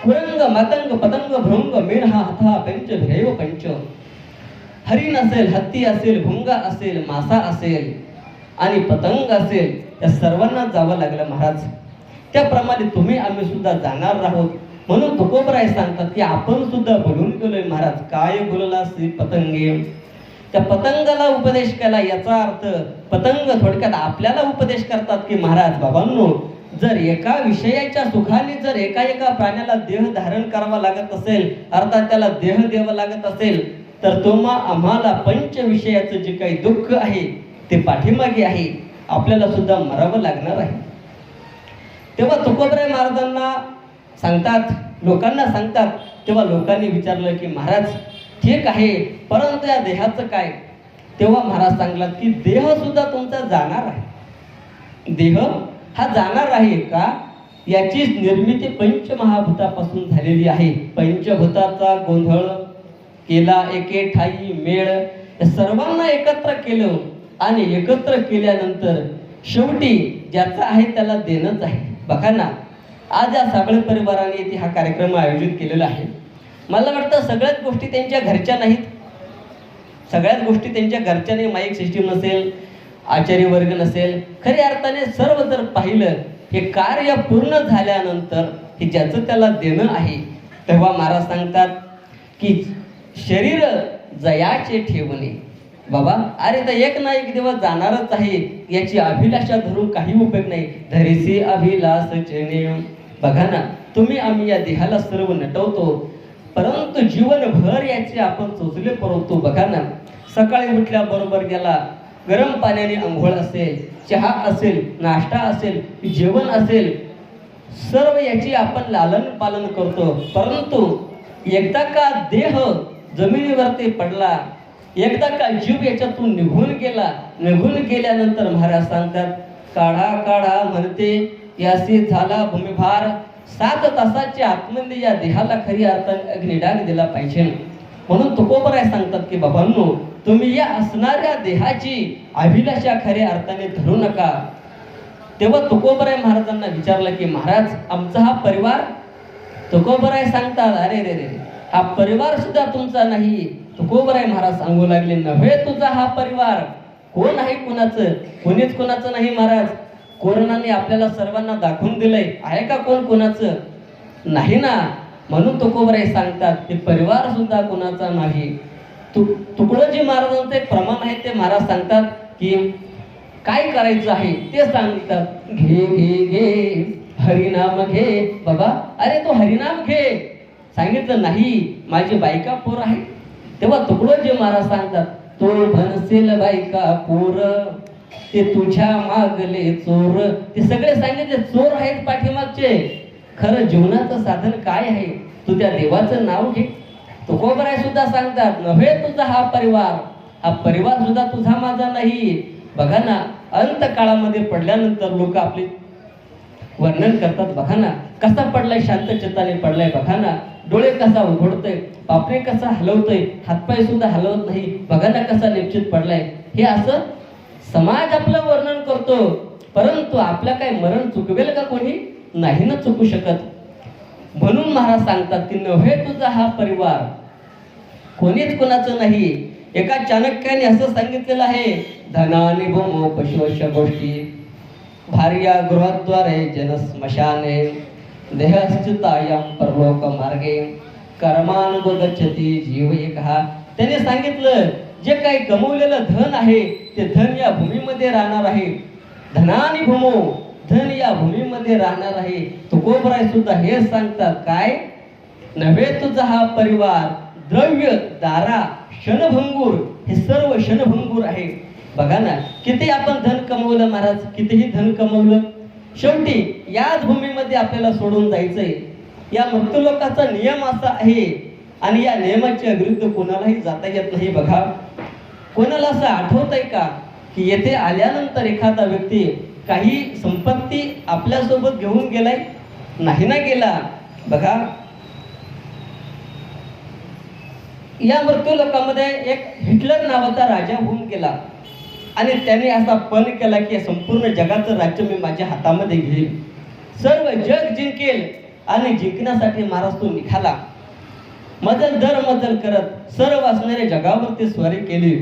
कुरंग मातंग पतंग भृंग मिरहा हथा पंच भिरैव पंच. हरिण असेल, हत्ती असेल, भुंगा असेल, मासा असेल आणि पतंग असेल, त्या सर्वांना जावं लागलं महाराज. त्याप्रमाणे तुम्ही आम्ही सुद्धा जाणार आहोत. म्हणून तुकोबराय सांगतात की आपण सुद्धा बोलून गेलोय महाराज. काय बोलला श्री पतंगे? त्या पतंगाला उपदेश केला. याचा अर्थ पतंग थोडक्यात आपल्याला उपदेश करतात की महाराज बाबांनो, जर एका विषयाच्या सुखाने जर एका प्राण्याला देह धारण करावा लागत असेल, अर्थात त्याला देह द्यावा लागत असेल, तर तुम्हा आम्हाला पंच विषयाचं जे काही दुःख आहे ते पाठीमागे आहे, आपल्याला सुद्धा मरावं लागणार आहे. तेव्हा तुकोबराय महाराजांना सांगतात, लोकांना सांगतात, तेव्हा लोकांनी विचारलं की महाराज ठीक आहे, परंतु या देहाचं काय? तेव्हा महाराज सांगलात की देह सुद्धा तुमचा जाणार आहे. देह हा जाणार आहे का? याची निर्मिती पंचमहाभूतापासून झालेली आहे. पंचभूताचा गोंधळ केला एके ठाई मेळ, या सर्वांना एकत्र केलं आणि एकत्र केल्यानंतर शेवटी ज्याचं आहे त्याला देणंच आहे. बघा ना, आज या साबळे परिवाराने इथे हा कार्यक्रम आयोजित केलेला आहे. मला वाटतं सगळ्याच गोष्टी त्यांच्या घरच्या नाहीत, सगळ्याच गोष्टी त्यांच्या घरच्या नाही. माईक सिस्टीम नसेल, आचार्य वर्ग नसेल, खऱ्या अर्थाने सर्व जर पाहिलं हे कार्य पूर्ण झाल्यानंतर हे ज्याचं त्याला देणं आहे. तेव्हा महाराज सांगतात की शरीर जयाचे ठेवणे. बाबा अरे तर एक ना एक दिवस जाणारच आहे, याची अभिलाषा धरून काही उपयोग नाही. धरीसी अभिलाष चेने. बघा ना, तुम्ही आम्ही या देहाला सर्व नटवतो, परंतु जीवनभर याचे आपण चोचले परवतो. बघा ना, सकाळी उठल्याबरोबर गेला, गरम पाण्याने आंघोळ असेल, चहा असेल, नाश्ता असेल, जेवण असेल, सर्व याची आपण लालन पालन करतो. परंतु एकदा का देह जमिनीवरती पडला, एकदा का जीव याच्यातून निघून गेला, निघून गेल्यानंतर महाराज सांगतात काढा काढा म्हणते यासी झाला भूमिभार. 7 तासाच्या आतमध्ये या देहाला खरी अर्थाने अग्निडाग दिला पाहिजे. म्हणून तुकोबराय सांगतात की बाबांनो, तुम्ही या असणाऱ्या देहाची अभिलाषा खऱ्या अर्थाने धरू नका. तेव्हा तुकोबराय महाराजांना विचारलं की महाराज आमचा हा परिवार. तुकोबराय सांगतात अरे रे रे, हा परिवार सुद्धा तुमचा नाही. तुकोबराय महाराज सांगू लागले, नव्हे तुझा हा परिवार. कोण आहे कुणाचं? कोणीच कुणाचं नाही महाराज. कोरोनाने आपल्याला सर्वांना दाखवून दिलंय, आहे का कोण कुणाचं? नाही ना. म्हणून तुकोबराय सांगतात ते परिवार सुद्धा कुणाचा नाही. तुकडोजी महाराजांचं एक प्रमाण आहे, ते महाराज सांगतात की काय करायचं आहे ते सांगतात. घे घे घे हरिनाम घे. बाबा अरे तो हरिनाम घे. सांगितलं नाही, माझी बायका पोर आहे. तेव्हा तुकडोजी महाराज सांगतात तो बनसेल बायका पोर, ते तुझ्या मागले चोर. ते सगळे सांगितले चोर आहेत पाठीमागचे. खरं जीवनाचं साधन काय आहे? तू त्या देवाचं नाव घे. तुकोबराय सुद्धा सांगतात नव्हे तुझा हा परिवार, हा परिवार सुद्धा तुझा माझा नाही. बघा ना, अंत काळामध्ये पडल्यानंतर लोक आपले वर्णन करतात. बघा ना कसा पडलाय, शांत चित्ताने पडलाय. बघा ना, डोळे कसा उघडतोय, पापरे कसा हलवतोय, हातपाय सुद्धा हलवत नाही. बघा ना कसा निश्चित पडलाय. हे असं समाज आपलं वर्णन करतो, परंतु आपलं काय मरण चुकवेल का कोणी? नाही ना चुकू शकत. म्हणून महाराज सांगतात की नव्हे तुझा हा परिवार, कोणीच कोणाचं नाही. एका चाणक्याने असं सांगितलेलं आहे, धनानि भूमो पशुवश गोष्टी, भार्या गृहद्वारे जनस्मशाने, देहस्थितायां परलोक मार्गे, कर्मानुगच्छति जीव एकहा. त्याने सांगितलं जे काही गमवलेलं धन आहे ते धन या भूमीमध्ये राहणार आहे. धनानि भूमो, धन या भूमीमध्ये राहणार आहे. तुकोबराय सुद्धा हे सांगतात काय, नव्हे तुझा हा परिवार, द्रव्य दारा क्षणभंगूर, हे सर्व क्षणभंगूर आहे. बघा ना, किती आपण धन कमवलं महाराज, कितीही धन कमवलं, शेवटी याच भूमीमध्ये आपल्याला सोडून जायचंय. या मृत्यूलोकाचा नियम असा आहे आणि या नियमाच्या विरुद्ध कोणालाही जाता येत नाही. बघा, कोणाला असं आठवतंय का की येथे आल्यानंतर एखादा व्यक्ती काही संपत्ती आपल्यासोबत घेऊन गेलाय? नाही ना गेला. बघा, या मृत्यू लोकांमध्ये एक हिटलर नावाचा राजा होऊन गेला आणि त्याने असा पण केला की संपूर्ण जगाचं राज्य मी माझ्या हातामध्ये घेईल, सर्व जग जिंकेल. आणि जिंकण्यासाठी महाराज तो निघाला. मजल दर मजल करत सर्व असणाऱ्या जगावरती स्वारी केली.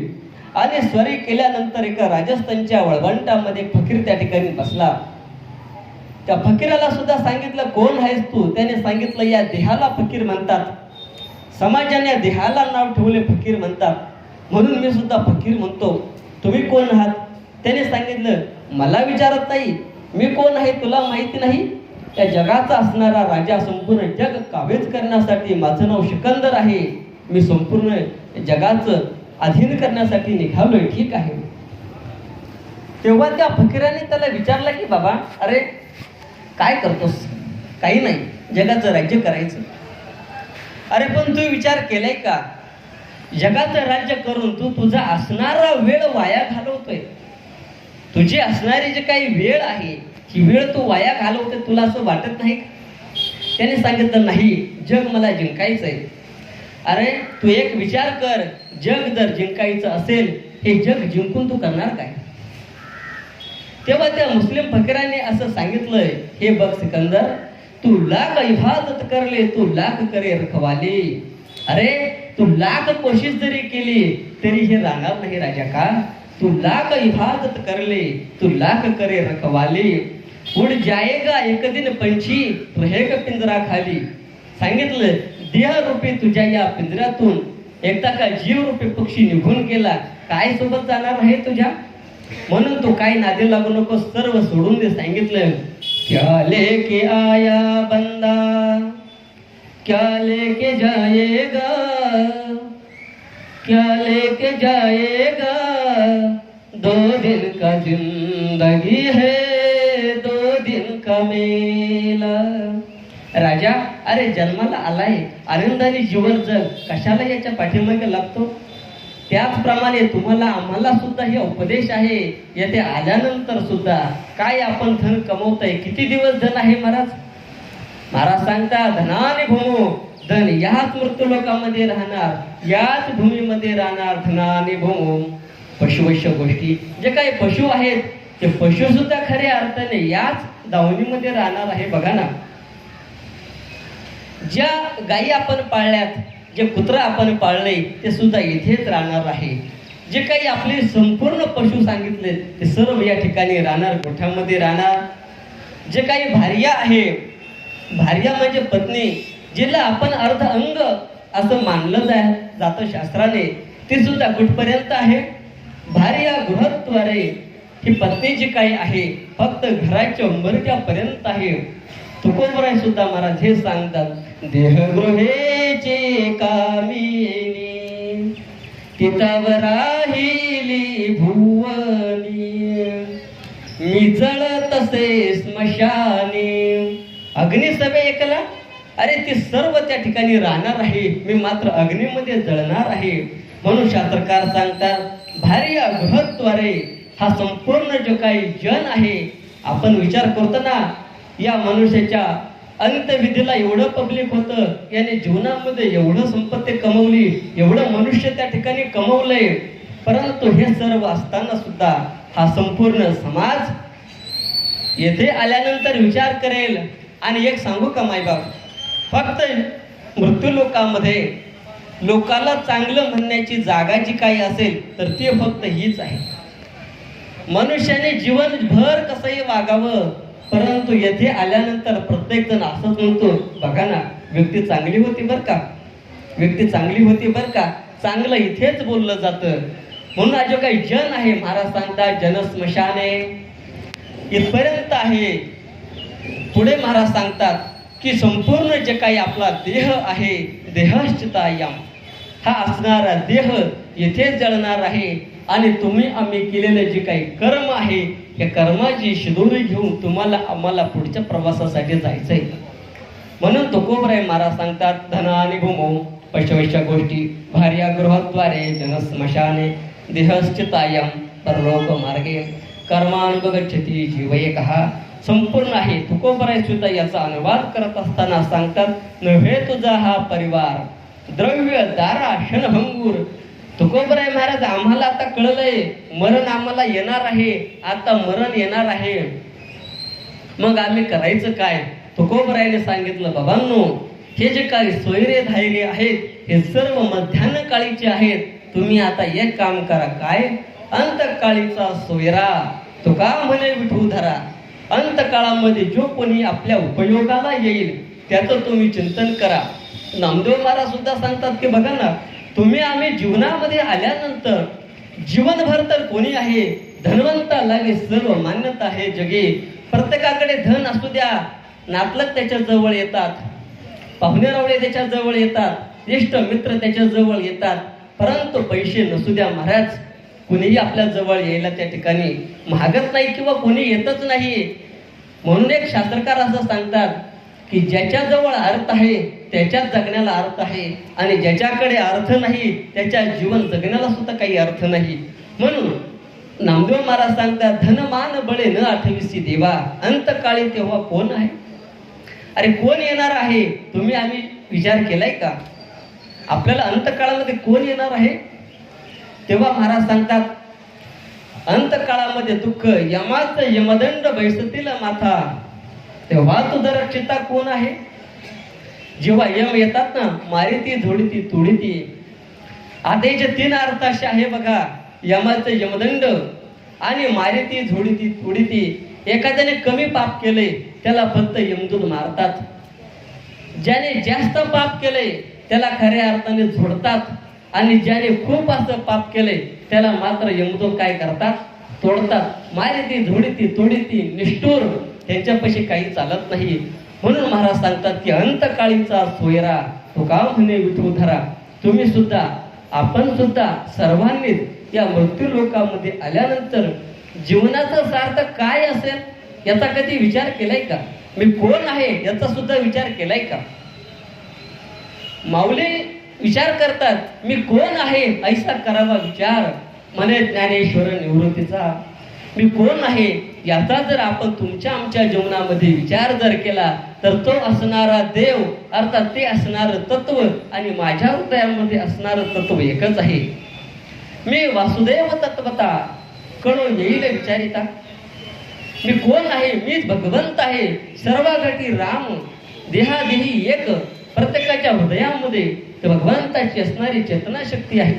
आणि स्वारी केल्यानंतर एका राजस्थानच्या वळवंटामध्ये एक फकीर त्या ठिकाणी बसला. त्या फकीराला सुद्धा सांगितलं कोण आहेस तू? त्याने सांगितलं या देहाला फकीर म्हणतात, समाजाने देहाला नाव ठेवले फकीर म्हणतात, म्हणून मी सुद्धा फकीर म्हणतो. तुम्ही कोण आहात? त्याने सांगितलं मला विचारत नाही, मी कोण आहे तुला माहिती नाही? त्या जगाचा असणारा राजा, संपूर्ण जग काबीज करण्यासाठी माझं नाव सिकंदर आहे. मी संपूर्ण जगाचं अधीन करण्यासाठी निघालोय. ठीक आहे. तेव्हा त्या फकीराने त्याला विचारलं की बाबा, अरे काय करतोस? काही नाही, जगाचं राज्य करायचं. अरे पण तू विचार केलाय का, जगाचं राज्य करून तू तुझा असणारा वेळ वाया घालवतोय. तुझी असणारी जी काही वेळ आहे, ही वेळ तू वाया घालवतोय, तुला असं वाटत नाही? त्याने सांगितलं, नाही, जग मला जिंकायचंय. अरे तू एक विचार कर, जग जर जिंकायचं असेल, हे जग जिंकून तू करणार काय? तेव्हा त्या मुस्लिम फकीराने असं सांगितलंय, हे बघ सिकंदर, तू लाख इबादत करले तू लाख करे रखवाले. अरे तू लाख कोशिश जरी केली तरी हे राहणार नाही राजा का? तू लाख इबादत करले तू लाख करे रखवाले. उड जाएगा एक दिन पंछी रहेगा पिंजरा खाली. सांगितलं, देह रूपी तुझ्या या पिंजऱ्यातून एकदा का जीव रूपी पक्षी निघून गेला, काय सोबत जाणार आहे तुझ्या? म्हणून तू काय नादी लागू नको, सर्व सोडून दे. सांगितलं, क्या लेके आया बंदा क्या लेके जाएगा, क्या लेके जाएगा, 2 दिन का जिंदगी है 2 दिन का मेला. राजा, अरे जन्माला आलाय, आनंदाने जीवन जग, कशाला याच्या पाठीमागे लागतो? त्याचप्रमाणे तुम्हाला आम्हाला सुद्धा हे उपदेश आहे, येथे आल्यानंतर सुद्धा काय आपण धन कमवताय, किती दिवस धन आहे महाराज? महाराज सांगता, धनाने भूमो, धन याच मृत्यू लोकांमध्ये राहणार, याच भूमीमध्ये राहणार. धनाने भूमो, पशुवैश्य गोष्टी, जे काही पशु आहेत ते पशु सुद्धा खऱ्या अर्थाने याच दावणीमध्ये राहणार आहे. बघा ना, ज्या गायी आपण पाळल्यात, जे कुत्रा आपण पाळले, ते सुद्धा इथेच राहणार आहे. जे काही आपले संपूर्ण पशु सांगितले ते सर्व या ठिकाणी राहणार, गोठ्यामध्ये राहणार. जे काही भार्या आहे, भार्या म्हणजे पत्नी, जिला आपण अर्ध अंग असं मानलं जातं शास्त्राने, ती सुद्धा कुठपर्यंत आहे? भार्या गृहद्वारे. ही पत्नी जी काही आहे फक्त घराच्या उंबरठ्यापर्यंत आहे. तुकोबराय सुद्धा महाराज हे सांगतात, देहगृहेचे कामिनी तितावर राहिली भुवनी, मी जळत असे स्मशानी. अग्निसभे ऐकला, अरे ती सर्व त्या ठिकाणी राहणार आहे, मी मात्र अग्नीमध्ये जळणार आहे. म्हणून शास्त्रकार सांगतात, भार्या गृहद्वारे हा संपूर्ण जो काही जन आहे, आपण विचार करतो ना, या मनुष्याच्या अंतविधीला एवढं पब्लिक होतं, याने जीवनामध्ये एवढं संपत्ती कमवली, एवढं मनुष्य त्या ठिकाणी कमवलंय, परंतु हे सर्व असताना सुद्धा हा संपूर्ण समाज येथे आल्यानंतर विचार करेल. आणि एक सांगू का मायबाप, फक्त मृत्यू लोकांमध्ये लोकाला चांगलं म्हणण्याची जागा जी काही असेल तर ती फक्त हीच आहे. मनुष्याने जीवनभर कसंही वागावं, परंतु येथे आल्यानंतर प्रत्येक जण असंच म्हणतो, बघा ना, व्यक्ती चांगली होती बरं का, व्यक्ती चांगली होती बरं का, चांगलं इथेच बोललं जातं. म्हणून जो काही जन आहे, महाराज सांगतात, जन स्मशाने इथपर्यंत आहे. पुढे महाराज सांगतात की संपूर्ण जे काही आपला देह आहे, देहश्चितायाम, हा असणारा देह येथेच जळणार आहे. आणि तुम्ही आम्ही केलेले जे काही कर्म आहे, या कर्माची शिदोरी घेऊन तुम्हाला आम्हाला पुढच्या प्रवासासाठी जायचंय. म्हणून तुकोबराय महाराज सांगतात, धनानि भूमो पशवैश्य गोष्टी, भार्या गृहद्वारे, जन स्मशाने, देहश्चितायाम परलोक मार्गे, कर्मानुगच्छति जीव एकः. संपूर्ण आहे. तुकोबराय सुद्धा याचा अनुवाद करत असताना सांगतात, नव्हे तुझा हा परिवार द्रव्य दारा क्षणभंगूर. तुकोबराय महाराज, आम्हाला आता कळलंय मरण आम्हाला येणार आहे, आता मरण येणार आहे, मग आम्ही करायचं काय? तुकोबरायने सांगितलं, बाबांनो, हे जे काही सोयरे धायरे आहेत हे सर्व मध्यान्ह काळीचे आहेत. तुम्ही आता एक काम करा, काय? अंतकाळीचा सोयरा तुका म्हणे विठूधरा. अंतकाळामध्ये जो कोणी आपल्या उपयोगाला येईल त्याचं तुम्ही चिंतन करा. नामदेव महाराज सुद्धा सांगतात की बघा ना, तुम्ही आम्ही जीवनामध्ये आल्यानंतर जीवनभर तर कोणी आहे, धनवंता लागे सर्व मान्यता आहे जगे. प्रत्येकाकडे धन असू द्या, नातलग त्याच्या जवळ येतात, पाहुणे रावळे त्याच्या जवळ येतात, ज्येष्ठ मित्र त्याच्या जवळ येतात, परंतु पैसे नसू द्या महाराज, कुणीही आपल्या जवळ यायला त्या ठिकाणी मागत नाही किंवा कोणी येतच नाही. म्हणून एक शास्त्रकार असं सांगतात की ज्याच्याजवळ अर्थ आहे त्याच्याच जगण्याला अर्थ आहे, आणि ज्याच्याकडे अर्थ नाही त्याच्या जीवन जगण्याला सुद्धा काही अर्थ नाही. म्हणून नामदेव महाराज सांगतात, धनमान बळे न आठविसी देवा, अंतकाळी तेव्हा कोण आहे. अरे कोण येणार आहे, तुम्ही आम्ही विचार केलाय का? आपल्याला अंतकाळामध्ये कोण येणार आहे? तेव्हा महाराज सांगतात, अंतकाळामध्ये दुःख यमाच यमदंड बैसतील माथा, तेव्हा तुझं रक्षिता कोण आहे. जेव्हा यम येतात ना, मारिती झोडीती तोडीती. आता याचे 3 अर्थ असे आहे बघा, यमाचं यमदंड आणि मारिती झोडीती तोडीती. एखाद्याने कमी पाप केले त्याला फक्त यमदूत मारतात, ज्याने जास्त पाप केले त्याला खऱ्या अर्थाने झोडतात, आणि ज्याने खूप असं पाप केले त्याला मात्र यमदूत काय करतात, तोडतात. मारिती झोडीती तोडीती निष्ठुर, त्यांच्यापाशी काही चालत नाही. म्हणून महाराज सांगतात की अंतकाळीचा सोयरा तुका म्हणे विठू धरा. तुम्ही सुद्धा, आपण सुद्धा सर्वांनीच या मृत्यू लोकामध्ये आल्यानंतर जीवनाचा सार्थ काय असेल याचा कधी विचार केलाय का? मी कोण आहे याचा सुद्धा विचार केलाय का? माऊली विचार करतात, मी कोण आहे ऐसा करावा विचार, म्हणे ज्ञानेश्वर निवृत्तीचा. मी कोण आहे याचा जर आपण तुमच्या आमच्या जीवनामध्ये विचार जर केला तर तो असणारा देव, अर्थात ते असणार तत्व आणि माझ्या हृदयामध्ये असणारं तत्व एकच आहे. मी वासुदेव तत्वता कणो येईल विचारिता. मी कोण आहे, मीच भगवंत आहे, सर्वाघटी राम, देहादेही एक. प्रत्येकाच्या हृदयामध्ये भगवंताची असणारी चेतना शक्ती आहे.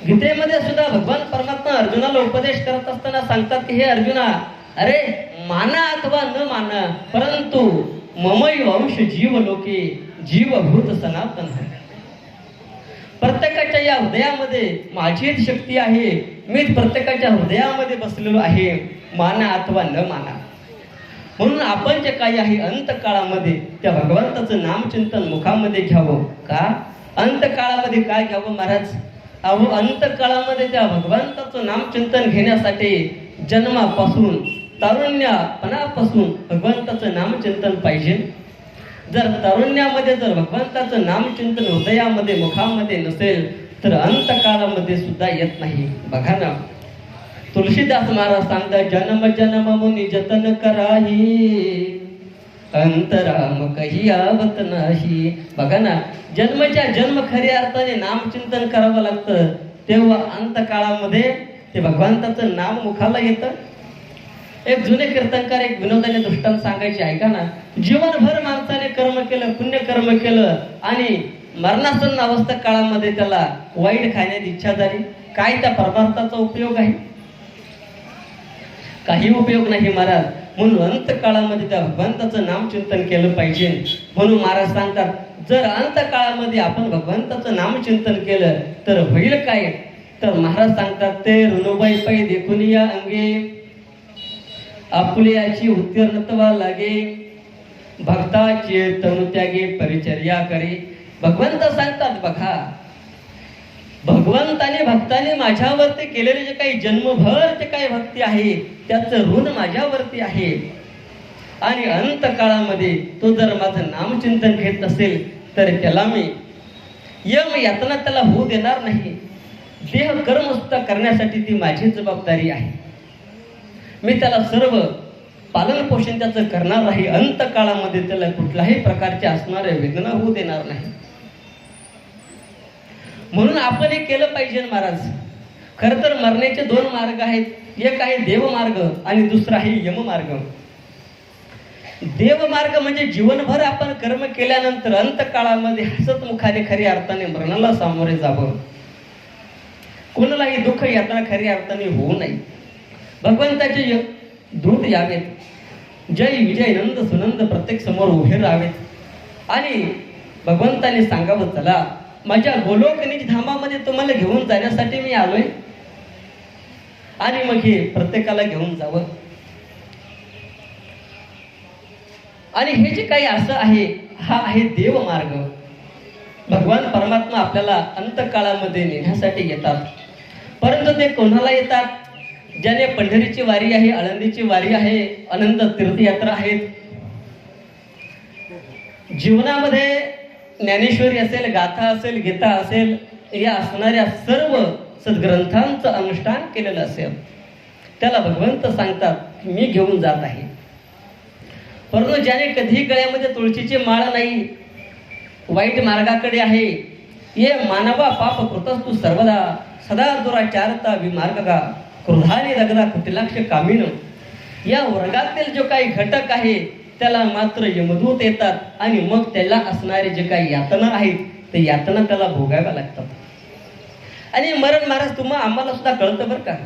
गीतेमध्ये सुद्धा भगवान परमात्मा अर्जुनाला उपदेश करत असताना सांगतात की हे अर्जुना, अरे माना अथवा न माना, परंतु ममई वंश जीव लोके जीवभूत सनातन. प्रत्येकाच्या या हृदयामध्ये माझीच शक्ती आहे, मीच प्रत्येकाच्या हृदयामध्ये बसलेलो आहे, माना अथवा न माना. म्हणून आपण जे काही आहे अंतकाळामध्ये त्या भगवंताचं नामचिंतन मुखामध्ये घ्यावं. का अंतकाळामध्ये काय घ्यावं महाराज? अहो अंतकाळामध्ये त्या भगवंताचं नामचिंतन घेण्यासाठी जन्मापासून तारुण्यापणापासून भगवंताचं नामचिंतन पाहिजे. जर तारुण्यामध्ये जर भगवंताचं नामचिंतन हृदयामध्ये मुखामध्ये नसेल तर अंतकाळामध्ये सुद्धा येत नाही. बघा ना, तुलसीदास महाराज सांगतात, जन्म जन्म मुनी जतन कराही, अंतराम कही आवत नाही. बघा ना, जन्मच्या जन्म खऱ्या अर्थाने नामचिंतन करावं लागतं, तेव्हा अंतकाळामध्ये ते भगवंताचं नाम मुखाला येतं. एक जुने कीर्तनकार एक विनोदाने दृष्टांत सांगायचे, ऐका ना. जीवनभर माणसाने कर्म केलं, पुण्य कर्म केलं, आणि मरणासन्न अवस्था काळामध्ये त्याला वाईट खाण्याची इच्छा झाली. काय त्या परमार्थाचा उपयोग आहे? काही उपयोग नाही महाराज. म्हणून अंतकाळामध्ये त्या भगवंताचं नामचिंतन केलं पाहिजे. म्हणून महाराज सांगतात, जर अंतकाळामध्ये आपण भगवंताचं नामचिंतन केलं तर होईल काय? तर महाराज सांगतात, ते ऋणुबाई पै देखून या अंगे आपुल्याची उत्तीर्णत्वा लागे, भक्ताचे तनु त्यागे परिचर्या करे. भगवंत सांगतात, बघा भगवंताने भक्ताने माझ्यावरती केलेले जे काही जन्मभर जे काही भक्ती आहे त्याचं ऋण माझ्यावरती आहे. आणि अंतकाळामध्ये तो जर माझं नामचिंतन घेत असेल तर त्याला मी यम यातना त्याला होऊ देणार नाही. देह कर्म सुद्धा करण्यासाठी ती माझी जबाबदारी आहे. मी त्याला सर्व पालन पोषण त्याचं करणार आहे. अंतकाळामध्ये त्याला कुठल्याही प्रकारच्या असणाऱ्या वेदना होऊ देणार नाही. म्हणून आपण हे केलं पाहिजे महाराज. खर तर मरण्याचे 2 मार्ग आहेत. एक आहे देवमार्ग आणि दुसरा आहे यममार्ग. देवमार्ग म्हणजे जीवनभर आपण कर्म केल्यानंतर अंतकाळामध्ये हसतमुखाने खऱ्या अर्थाने मरणाला सामोरे जावं. कोणालाही दुःख यातना खऱ्या अर्थाने होऊ नये. भगवंताचे दूत यावेत, जय विजय नंद सुनंद प्रत्येक समोर उभे राहावेत आणि भगवंताने सांगावं, चला माझ्या गोलोकनिज धामामध्ये तुम्हाला घेऊन जाण्यासाठी मी आलोय. आणि मग हे प्रत्येकाला घेऊन जावं. आणि हे जे काही असं आहे, हा आहे देवमार्ग. भगवान परमात्मा आपल्याला अंतकाळामध्ये नेण्यासाठी येतात. परंतु ते कोणाला येतात? ज्याने पंढरीची वारी आहे, आळंदीची वारी आहे, अनंत तीर्थयात्रा आहेत. जीवनामध्ये ज्ञानेश्वरी असेल, गाथा असेल, गीता असेल, या असणाऱ्या सर्व सद्ग्रंथांचं अनुष्ठान केलेलं असेल, त्याला भगवंत सांगतात मी घेऊन जात आहे. परंतु ज्याने कधीही गळ्यामध्ये तुळशीची माळ नाही, वाईट मार्गाकडे आहे, ये मानवा पाप कृतस्तु सर्वदा सदा दुराचारता विमार्गगा क्रोधाने दगदा कुटिलाक्ष कामीन, या वर्गातील जो काही घटक आहे त्याला मात्र यमदूत येतात आणि मग त्याला असणारे जे काही यातना आहेत ते यातना त्याला भोगाव्या लागतात. आणि मरण महाराज आम्हाला सुद्धा कळतं बरं का.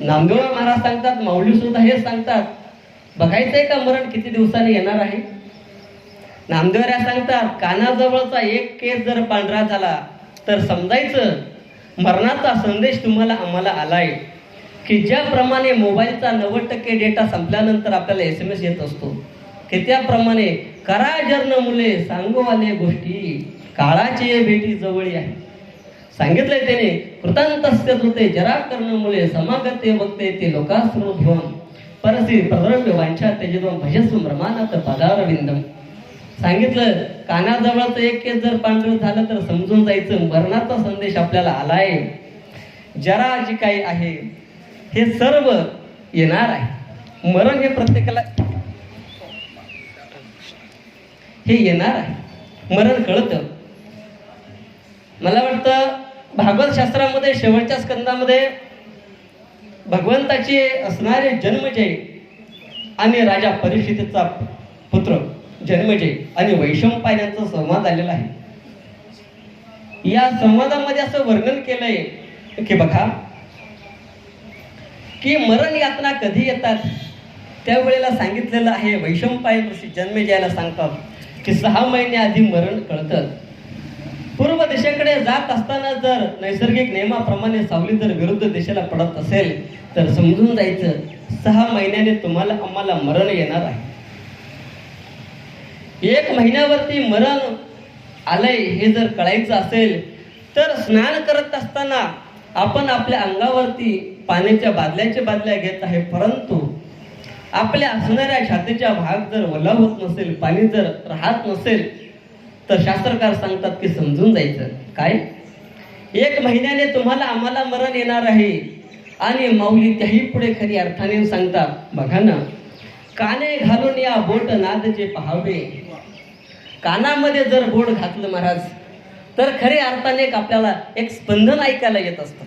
नामदेव महाराज सांगतात, माऊली सुद्धा हे सांगतात, बघायचंय का मरण किती दिवसांनी येणार आहे. नामदेवराय सांगतात, कानाजवळचा एक केस जर पांढरा झाला तर समजायचं मरणाचा संदेश तुम्हाला आम्हाला आलाय. की ज्याप्रमाणे मोबाईलचा 90% डेटा संपल्यानंतर आपल्याला SMS येत असतो, की त्याप्रमाणे करा जर्न मुले सांगू आले गोष्टी, काळाची भेटी जवळी आहे. सांगितलंय त्याने, कृतांतस्य होते जरा कर्ण मुले समागते बघते ते लोकाश्रू ध्वम परसी प्रद्रव्य वांछा तेजद्वम भजस्व ब्रह्मानाथ पदारविंदम. सांगितलं कानाजवळचं एक केस जर पांढरं झालं तर समजून जायचं मरणाचा संदेश आपल्याला आलाय. जरा जी काही आहे हे सर्व येणार आहे. मरण हे प्रत्येकाला हे येणार आहे. मरण कळतं. मला वाटतं भागवत शास्त्रामध्ये शेवटच्या स्कंदामध्ये भगवंताचे असणारे जन्मजय आणि राजा परीक्षितीचा पुत्र जन्मजय आणि वैशंपायनाचा संवाद आलेला आहे. या संवादामध्ये असं वर्णन केलंय की बघा की मरण यातना कधी येतात. त्यावेळेला सांगितलेलं आहे, वैशंपायन ऋषी जन्मेजयाला सांगतात की 6 महिने आधी मरण कळतं. पूर्व दिशेकडे जात असताना जर नैसर्गिक नियमाप्रमाणे सावली जर विरुद्ध दिशेला पडत असेल तर समजून जायचं 6 महिन्याने तुम्हाला आम्हाला मरण येणार आहे. 1 महिन्यावरती मरण आलंय हे जर कळायचं असेल तर स्नान करत असताना आपण आपल्या अंगावरती पाण्याच्या बादल्या घेत आहे, परंतु आपल्या असणाऱ्या छातीच्या भाग जर ओला होत नसेल, पाणी जर राहत नसेल तर शास्त्रकार सांगतात की समजून जायचं काय 1 महिन्याने तुम्हाला आम्हाला मरण येणार आहे. आणि माऊली त्याही पुढे खरी अर्थाने सांगतात, बघा ना, काने घालून या बोट नादचे पहावे. कानामध्ये जर बोट घातलं महाराज तर खरे अर्थाने आपल्याला एक स्पंदन ऐकायला येत असतं.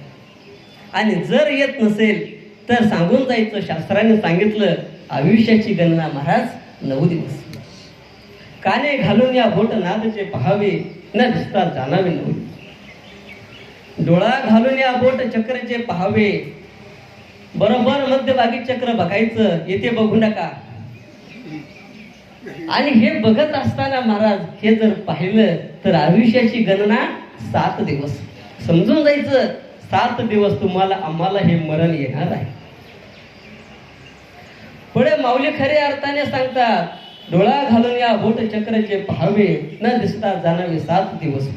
आणि जर येत नसेल तर सांगून जायचं, शास्त्राने सांगितलं आयुष्याची गणना महाराज 9 दिवस. काने घालून या बोट नादचे पहावे न दिसता जाणावे 9. डोळा घालून या बोट चक्रचे पहावे. बरोबर मध्यभागी चक्र बघायचं, येथे बघू नका. आणि हे बघत असताना महाराज हे जर पाहिलं तर आयुष्याची गणना 7 दिवस. समजून जायचं 7 दिवस तुम्हाला आम्हाला हे मरण येणार आहे. पुढे माऊली खऱ्या अर्थाने सांगतात, डोळा घालून या बोट चक्रचे पहावे न दिसता जाणावे 7 दिवस.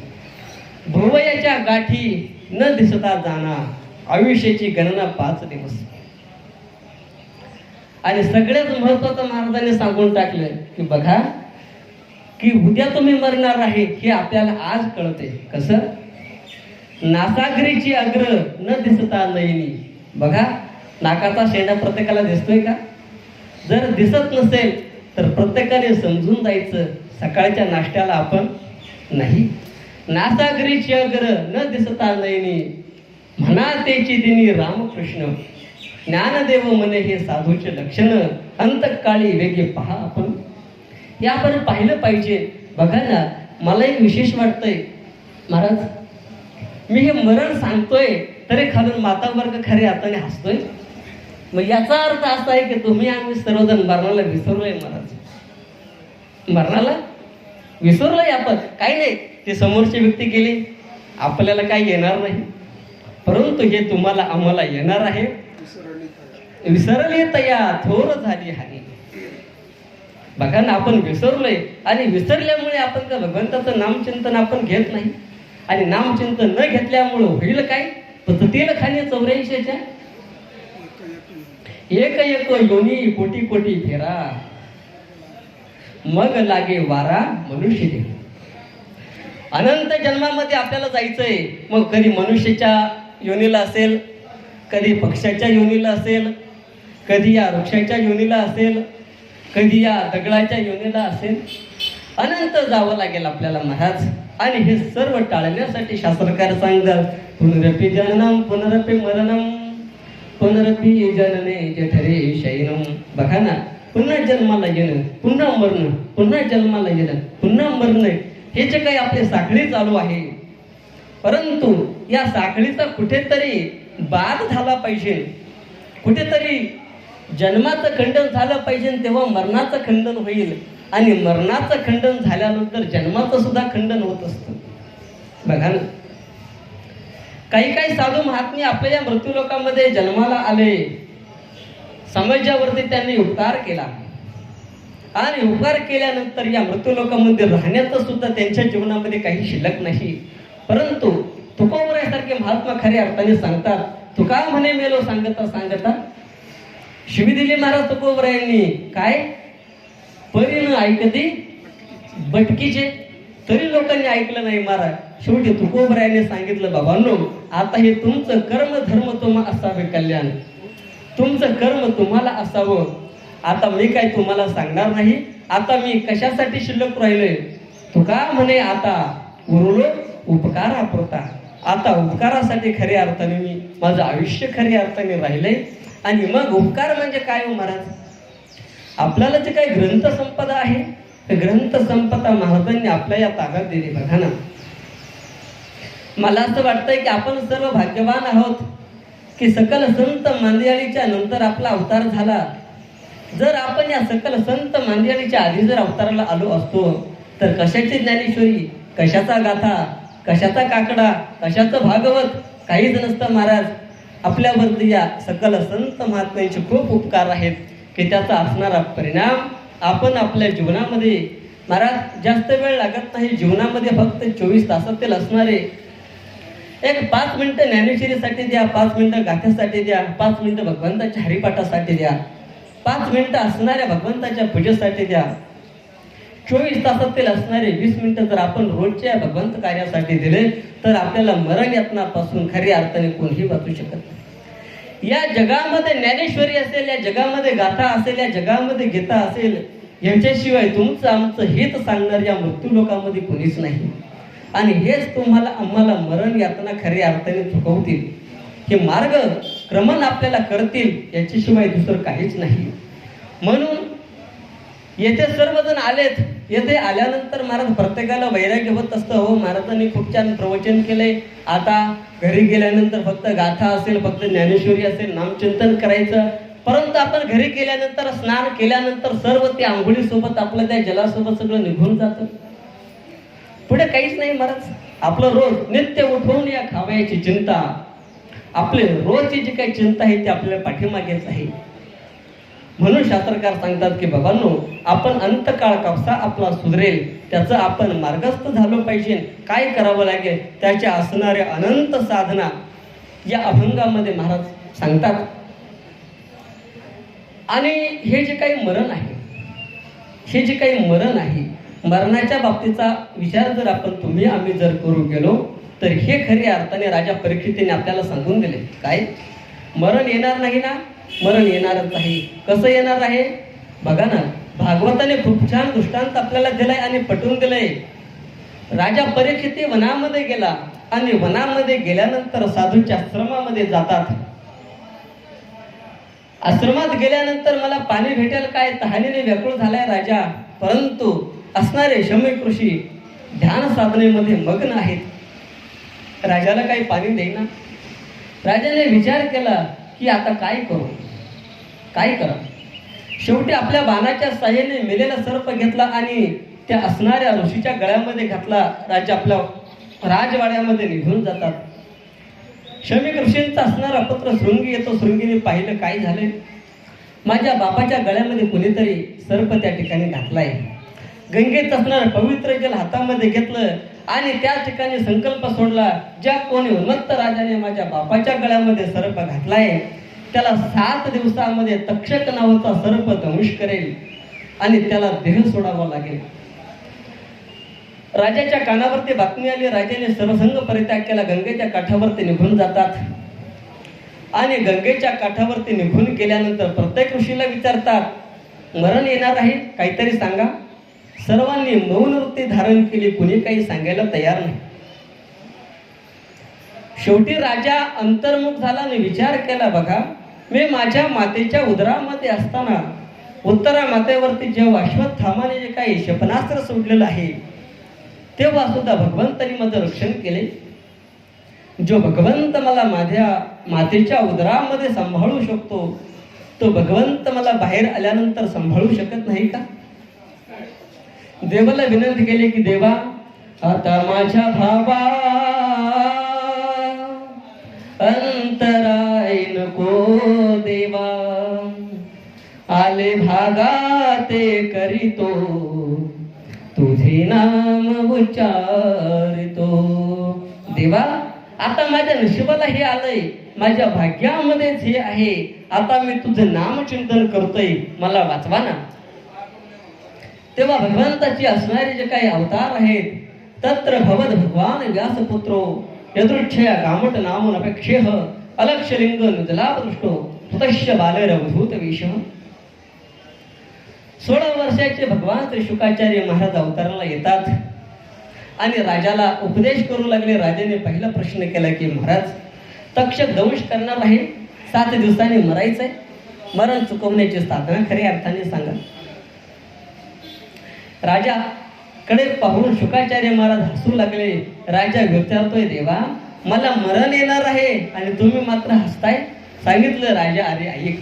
भुवयाच्या गाठी न दिसता जाणा आयुष्याची गणना 5 दिवस. आणि सगळ्यात महत्वाचं महाराजांनी सांगून टाकलं की बघा की उद्या तुम्ही मरणार आहे हे आपल्याला आज कळते. कसं? नासागरीची अग्र न दिसता नयनी. बघा नाकाचा शेंडा प्रत्येकाला दिसतोय का? जर दिसत नसेल तर प्रत्येकाने समजून जायचं सकाळच्या नाश्त्याला आपण नाही. नासागरीची अग्र न दिसता नयनी म्हणा तेची दिनी रामकृष्ण. ज्ञानदेव म्हणे हे साधूचे लक्षण अंतकाळी वेगे पहा आपण. हे आपण पाहिलं पाहिजे. बघा ना, मला एक विशेष वाटतंय महाराज, मी हे मरण सांगतोय तरी खालून माता वर्ग खरे अर्थाने हसतोय. मग याचा अर्थ असा आहे की तुम्ही आम्ही सर्वजण मरणाला विसरलोय. महाराज मरणाला विसरलोय आपण. काही नाही, ते समोरची व्यक्ती गेली, आपल्याला काही येणार नाही, परंतु हे तुम्हाला आम्हाला येणार आहे. विसरली तया थोर झाली हानी. बघा ना, आपण विसरलोय आणि विसरल्यामुळे आपण त्या भगवंताचं नामचिंतन आपण घेत नाही. आणि नामचिंतन न घेतल्यामुळे होईल काय पचतील खाली 84च्या एक एक योनी कोटी कोटी फेरा मग लागे वारा मनुष्य देह. अनंत जन्मामध्ये आपल्याला जायचंय. मग कधी मनुष्याच्या योनीला असेल, कधी पक्ष्याच्या योनीला असेल, कधी या वृक्षाच्या योनीला असेल, कधी या दगडाच्या योनीला असेल. अनंत जावं लागेल आपल्याला महाराज. आणि हे सर्व टाळण्यासाठी शास्त्रकार सांगतात पुनरपि जननम पुनरपि मरणम पुनरपि जनने जठरे शयनम. बघा ना, पुन्हा जन्माला येणं, पुन्हा मरणं, पुन्हा जन्माला येणं, पुन्हा मरणं, हे जे काही आपले साखळी चालू आहे. परंतु या साखळीचा कुठेतरी बाद झाला पाहिजे, कुठेतरी जन्माचं खंडन झालं पाहिजे, तेव्हा मरणाचं खंडन होईल. आणि मरणाचं खंडन झाल्यानंतर जन्माचं सुद्धा खंडन होत असतं. बघा ना, काही काही साधू महात्मे आपल्या या मृत्यूलोकामध्ये जन्माला आले, समाजावरती त्यांनी उपकार केला आणि उपकार केल्यानंतर या मृत्यूलोकामध्ये राहण्याचं सुद्धा त्यांच्या जीवनामध्ये काही शिल्लक नाही. परंतु तुकोबरायासारखे महात्मा खऱ्या अर्थाने सांगतात, तुका म्हणे मेलो सांगता सांगता. शिवी दिली महाराज तुकोबरायांनी, काय परीनं ऐकते बटकीचे, तरी लोकांनी ऐकलं नाही महाराज. शेवटी तुकोबरायाने सांगितलं, बाबांनो आता हे तुमचं कर्म धर्म तुम्हा असावे कल्याण, तुमचं कर्म तुम्हाला असावं. आता मी काय तुम्हाला सांगणार नाही. आता मी कशासाठी शिल्लक राहिलोय? तुका म्हणे आता उरलो उपकारापुरता. आता उपकारासाठी खऱ्या अर्थाने मी माझं आयुष्य खऱ्या अर्थाने राहिलंय. आणि मग उपकार म्हणजे काय हो महाराज? आपल्याला जे काही ग्रंथ संपदा आहे, ते ग्रंथ संपदा महाराजांनी आपल्या या ताब्यात दिली. बघा ना, मला असं वाटतंय की आपण सर्व भाग्यवान आहोत की सकल संत मांदियाळीच्या नंतर आपला अवतार झाला. जर आपण या सकल संत मांदियाळीच्या आधी जर अवताराला आलो असतो तर कशाची ज्ञानेश्वरी, कशाचा गाथा, कशाचा काकडा, कशाचं भागवत काहीच नसतं महाराज. आपल्यावरती या सकल संत महात्म्यांचे खूप उपकार आहेत की त्याचा असणारा परिणाम आपण आपल्या जीवनामध्ये महाराज जास्त वेळ लागत नाही. जीवनामध्ये फक्त 24 तासातील असणारे एक 5 मिनिटं ज्ञानेश्वरीसाठी द्या, 5 मिनिटं गाथ्यासाठी द्या, 5 मिनिटं भगवंताच्या हरिपाठासाठी द्या, 5 मिनिटं असणाऱ्या भगवंताच्या पूजेसाठी द्या. 24 तासातील असणारे 20 मिनिटं जर आपण रोजच्या भगवंत कार्यासाठी दिले तर आपल्याला मरण यातनापासून खऱ्या अर्थाने कोणीही वाचू शकत नाही. या जगामध्ये ज्ञानेश्वरी असेल, या जगामध्ये गाथा असेल, या जगामध्ये गीता असेल, यांच्याशिवाय तुमचं आमचं हित सांगणार या मृत्यू लोकांमध्ये कोणीच नाही. आणि हेच तुम्हाला आम्हाला मरण यातना खऱ्या अर्थाने चुकवतील, हे मार्ग क्रमण आपल्याला करतील, याच्याशिवाय दुसरं काहीच नाही. म्हणून येथे सर्वजण आलेत. येथे आल्यानंतर महाराज प्रत्येकाला वैराग्य होत असतं. हो, महाराजांनी खूप छान प्रवचन केलंय. आता घरी गेल्यानंतर फक्त गाथा असेल, फक्त ज्ञानेश्वरी असेल, नामचिंतन करायचं. परंतु आपण घरी गेल्यानंतर स्नान केल्यानंतर सर्व ते आंघोळीसोबत आपलं त्या जलासोबत सगळं निघून जातं. पुढे काहीच नाही महाराज. आपलं रोज नित्य उठवून या खावयाची चिंता, आपले रोजची जी काही चिंता आहे ती आपल्या पाठीमागेच आहे. म्हणून शास्त्रकार सांगतात की बाबांनो, आपण अंतकाळ कसा आपला सुधरेल त्याचं आपण मार्गस्थ झालो पाहिजे. काय करावं लागेल त्याच्या असणाऱ्या अनंत साधना या अभंगामध्ये महाराज सांगतात. आणि हे जे काही मरण आहे, हे जे काही मरण आहे, मरणाच्या बाबतीचा विचार जर आपण तुम्ही आम्ही जर करू गेलो तर हे खऱ्या अर्थाने राजा परीक्षितीने आपल्याला सांगून दिले. काय मरण येणार नाही ना? मरण येणारच आहे. कसं येणार आहे बघा ना, भागवताने खूप छान दृष्टांत आपल्याला दिलाय आणि पटवून दिलंय. राजा परीक्षिती वनामध्ये गेला आणि वनामध्ये गेल्यानंतर साधूच्या आश्रमामध्ये जातात. आश्रमात गेल्यानंतर मला पाणी भेटेल काय तहानेने व्याकुळ झालाय राजा. परंतु असणारे शमीक ऋषी ध्यान साधनेमध्ये मग्न आहेत. राजाला काही पाणी देईना. राजाने विचार केला की आता काय करू, काय करा. शेवटी आपल्या बाणाच्या साह्याने मेलेला सर्प घेतला आणि त्या असणाऱ्या ऋषीच्या गळ्यामध्ये घातला. राजा आपल्या राजवाड्यामध्ये निघून जातात. शमीक ऋषींचा असणारा पुत्र शृंगी येतो. शृंगीने पाहिलं काय झाले, माझ्या बापाच्या गळ्यामध्ये कुणीतरी सर्प त्या ठिकाणी घातलाय. गंगेत असणारं पवित्र जल हातामध्ये घेतलं आणि त्या ठिकाणी संकल्प सोडला, ज्या कोणी उन्मत्त राजाने माझ्या बापाच्या गळ्यामध्ये सर्प घातलाय त्याला 7 दिवसामध्ये तक्षक नावाचा सर्प दंश करेल आणि त्याला देह सोडावा लागेल. राजाच्या कानावरती बातमी आली. राजाने सर्वसंग परित्याग केला. गंगेच्या काठावरती निघून जातात आणि गंगेच्या काठावरती निघून गेल्यानंतर प्रत्येक ऋषीला विचारतात, मरण येणार आहे, काहीतरी सांगा. सर्वांनी मौन वृत्ती धारण केली, कुणी काही सांगायला तयार नाही. शेवटी राजा अंतर्मुख झाला आणि विचार केला, बघा मी माझ्या मातेच्या उदरामध्ये असताना उत्तरा मातेवरती जेव्हा अश्वत्थामाने जे काही क्षेपणास्त्र सोडलेलं आहे तेव्हा सुद्धा भगवंतांनी माझं रक्षण केले. जो भगवंत मला माझ्या मातेच्या उदरामध्ये सांभाळू शकतो तो भगवंत मला बाहेर आल्यानंतर सांभाळू शकत नाही का? देवाला विनंती केली की देवा आता माझ्या भावा अंतराय नको देवा, आले भागा ते करीतो तुझे नाम उच्चारितो. देवा आता माझ्या नशिबाला हे आलंय, माझ्या भाग्यामध्येच हे आहे, आता मी तुझं नामचिंतन करतोय, मला वाचवा ना. तेव्हा भगवंताची असणारे जे काही अवतार आहेत, तत्र भवद भगवान व्यासपुत्रो यदृच्छया कामट नाम अपेक्षेह अलक्षलिंग निजलापदृष्टो सुतश्य बालरवधूत वेशः. 16 वर्षाचे भगवान श्री शुकाचार्य महाराज अवताराला येतात आणि राजाला उपदेश करू लागले. राजाने पहिला प्रश्न केला की महाराज तक्षक दंश करणार आहे, 7 दिवसांनी मरायचंय, मरण चुकवण्याची साधना खऱ्या अर्थाने सांगा. राजा कडे पाहून शुकाचार्य महाराज हसू लागले. राजा विचारतोय, देवा मला मरण येणार आहे आणि तुम्ही मात्र हसताय. सांगितलं राजा, अरे ऐक,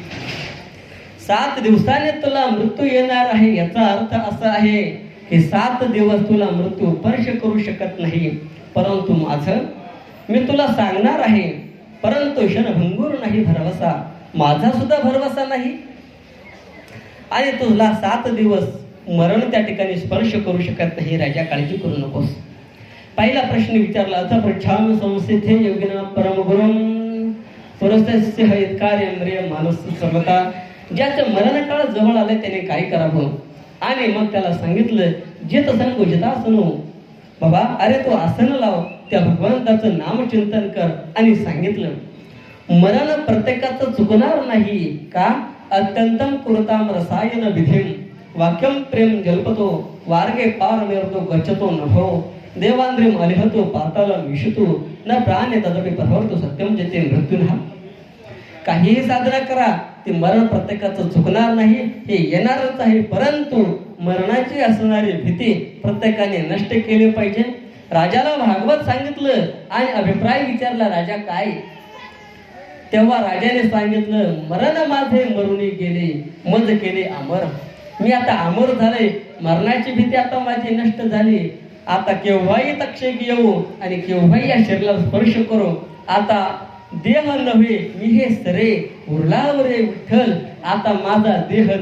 7 दिवसाने तुला मृत्यू येणार आहे, याचा अर्थ असा आहे की 7 दिवस तुला मृत्यू स्पर्श करू शकत नाही. परंतु माझं मी तुला सांगणार आहे, परंतु क्षणभंगूर नाही भरवसा, माझा सुद्धा भरवसा नाही आणि तुला 7 दिवस मरण त्या ठिकाणी स्पर्श करू शकत नाही. राजा काळजी करू नकोस. पहिला प्रश्न विचारला, अथ पृच्छामि संस्थिते योगिना परमगुरुं पुरस्तस्य हितकार्यम्रिय मानस सर्वता. ज्याचं मरण काळ जवळ आले त्याने काय करावं आणि मग त्याला सांगितलं, जित संग जितासनो, बाबा अरे तू आसन लाव, त्या भगवंताचं नामचिंतन कर. आणि सांगितलं मरण प्रत्येकाचं चुकणार नाही का? अत्यंतम कुरताम रसायन विधिम वाक्यम प्रेम जल्पतो वार्गे पार निर्तो गच्छतो नभो देवांद्रिम अलिहतो पाताला विशुतो न प्राणे तदपि परवर्तो सत्यम जेते मृत्यूनः. काहीही साधना करा, ते मरण प्रत्येकाचं चुकणार नाही, हे येणारच आहे, परंतु मरणाची असणारी भीती प्रत्येकाने नष्ट केली पाहिजे. राजाला भागवत सांगितलं आणि अभिप्राय विचारला, राजा काय? तेव्हा राजाने सांगितलं, मरण माझे मरुनी गेले, मज केले अमर. मी आता अमर झाले, मरणाची भीती आता माझी नष्ट झाली. आता केव्हाही तक्षक येऊ आणि केव्हाही या शरीराला स्पर्श करू. आता देह नव्हे मी हे सरे उरलावर विठ्ठल, आता माझा देह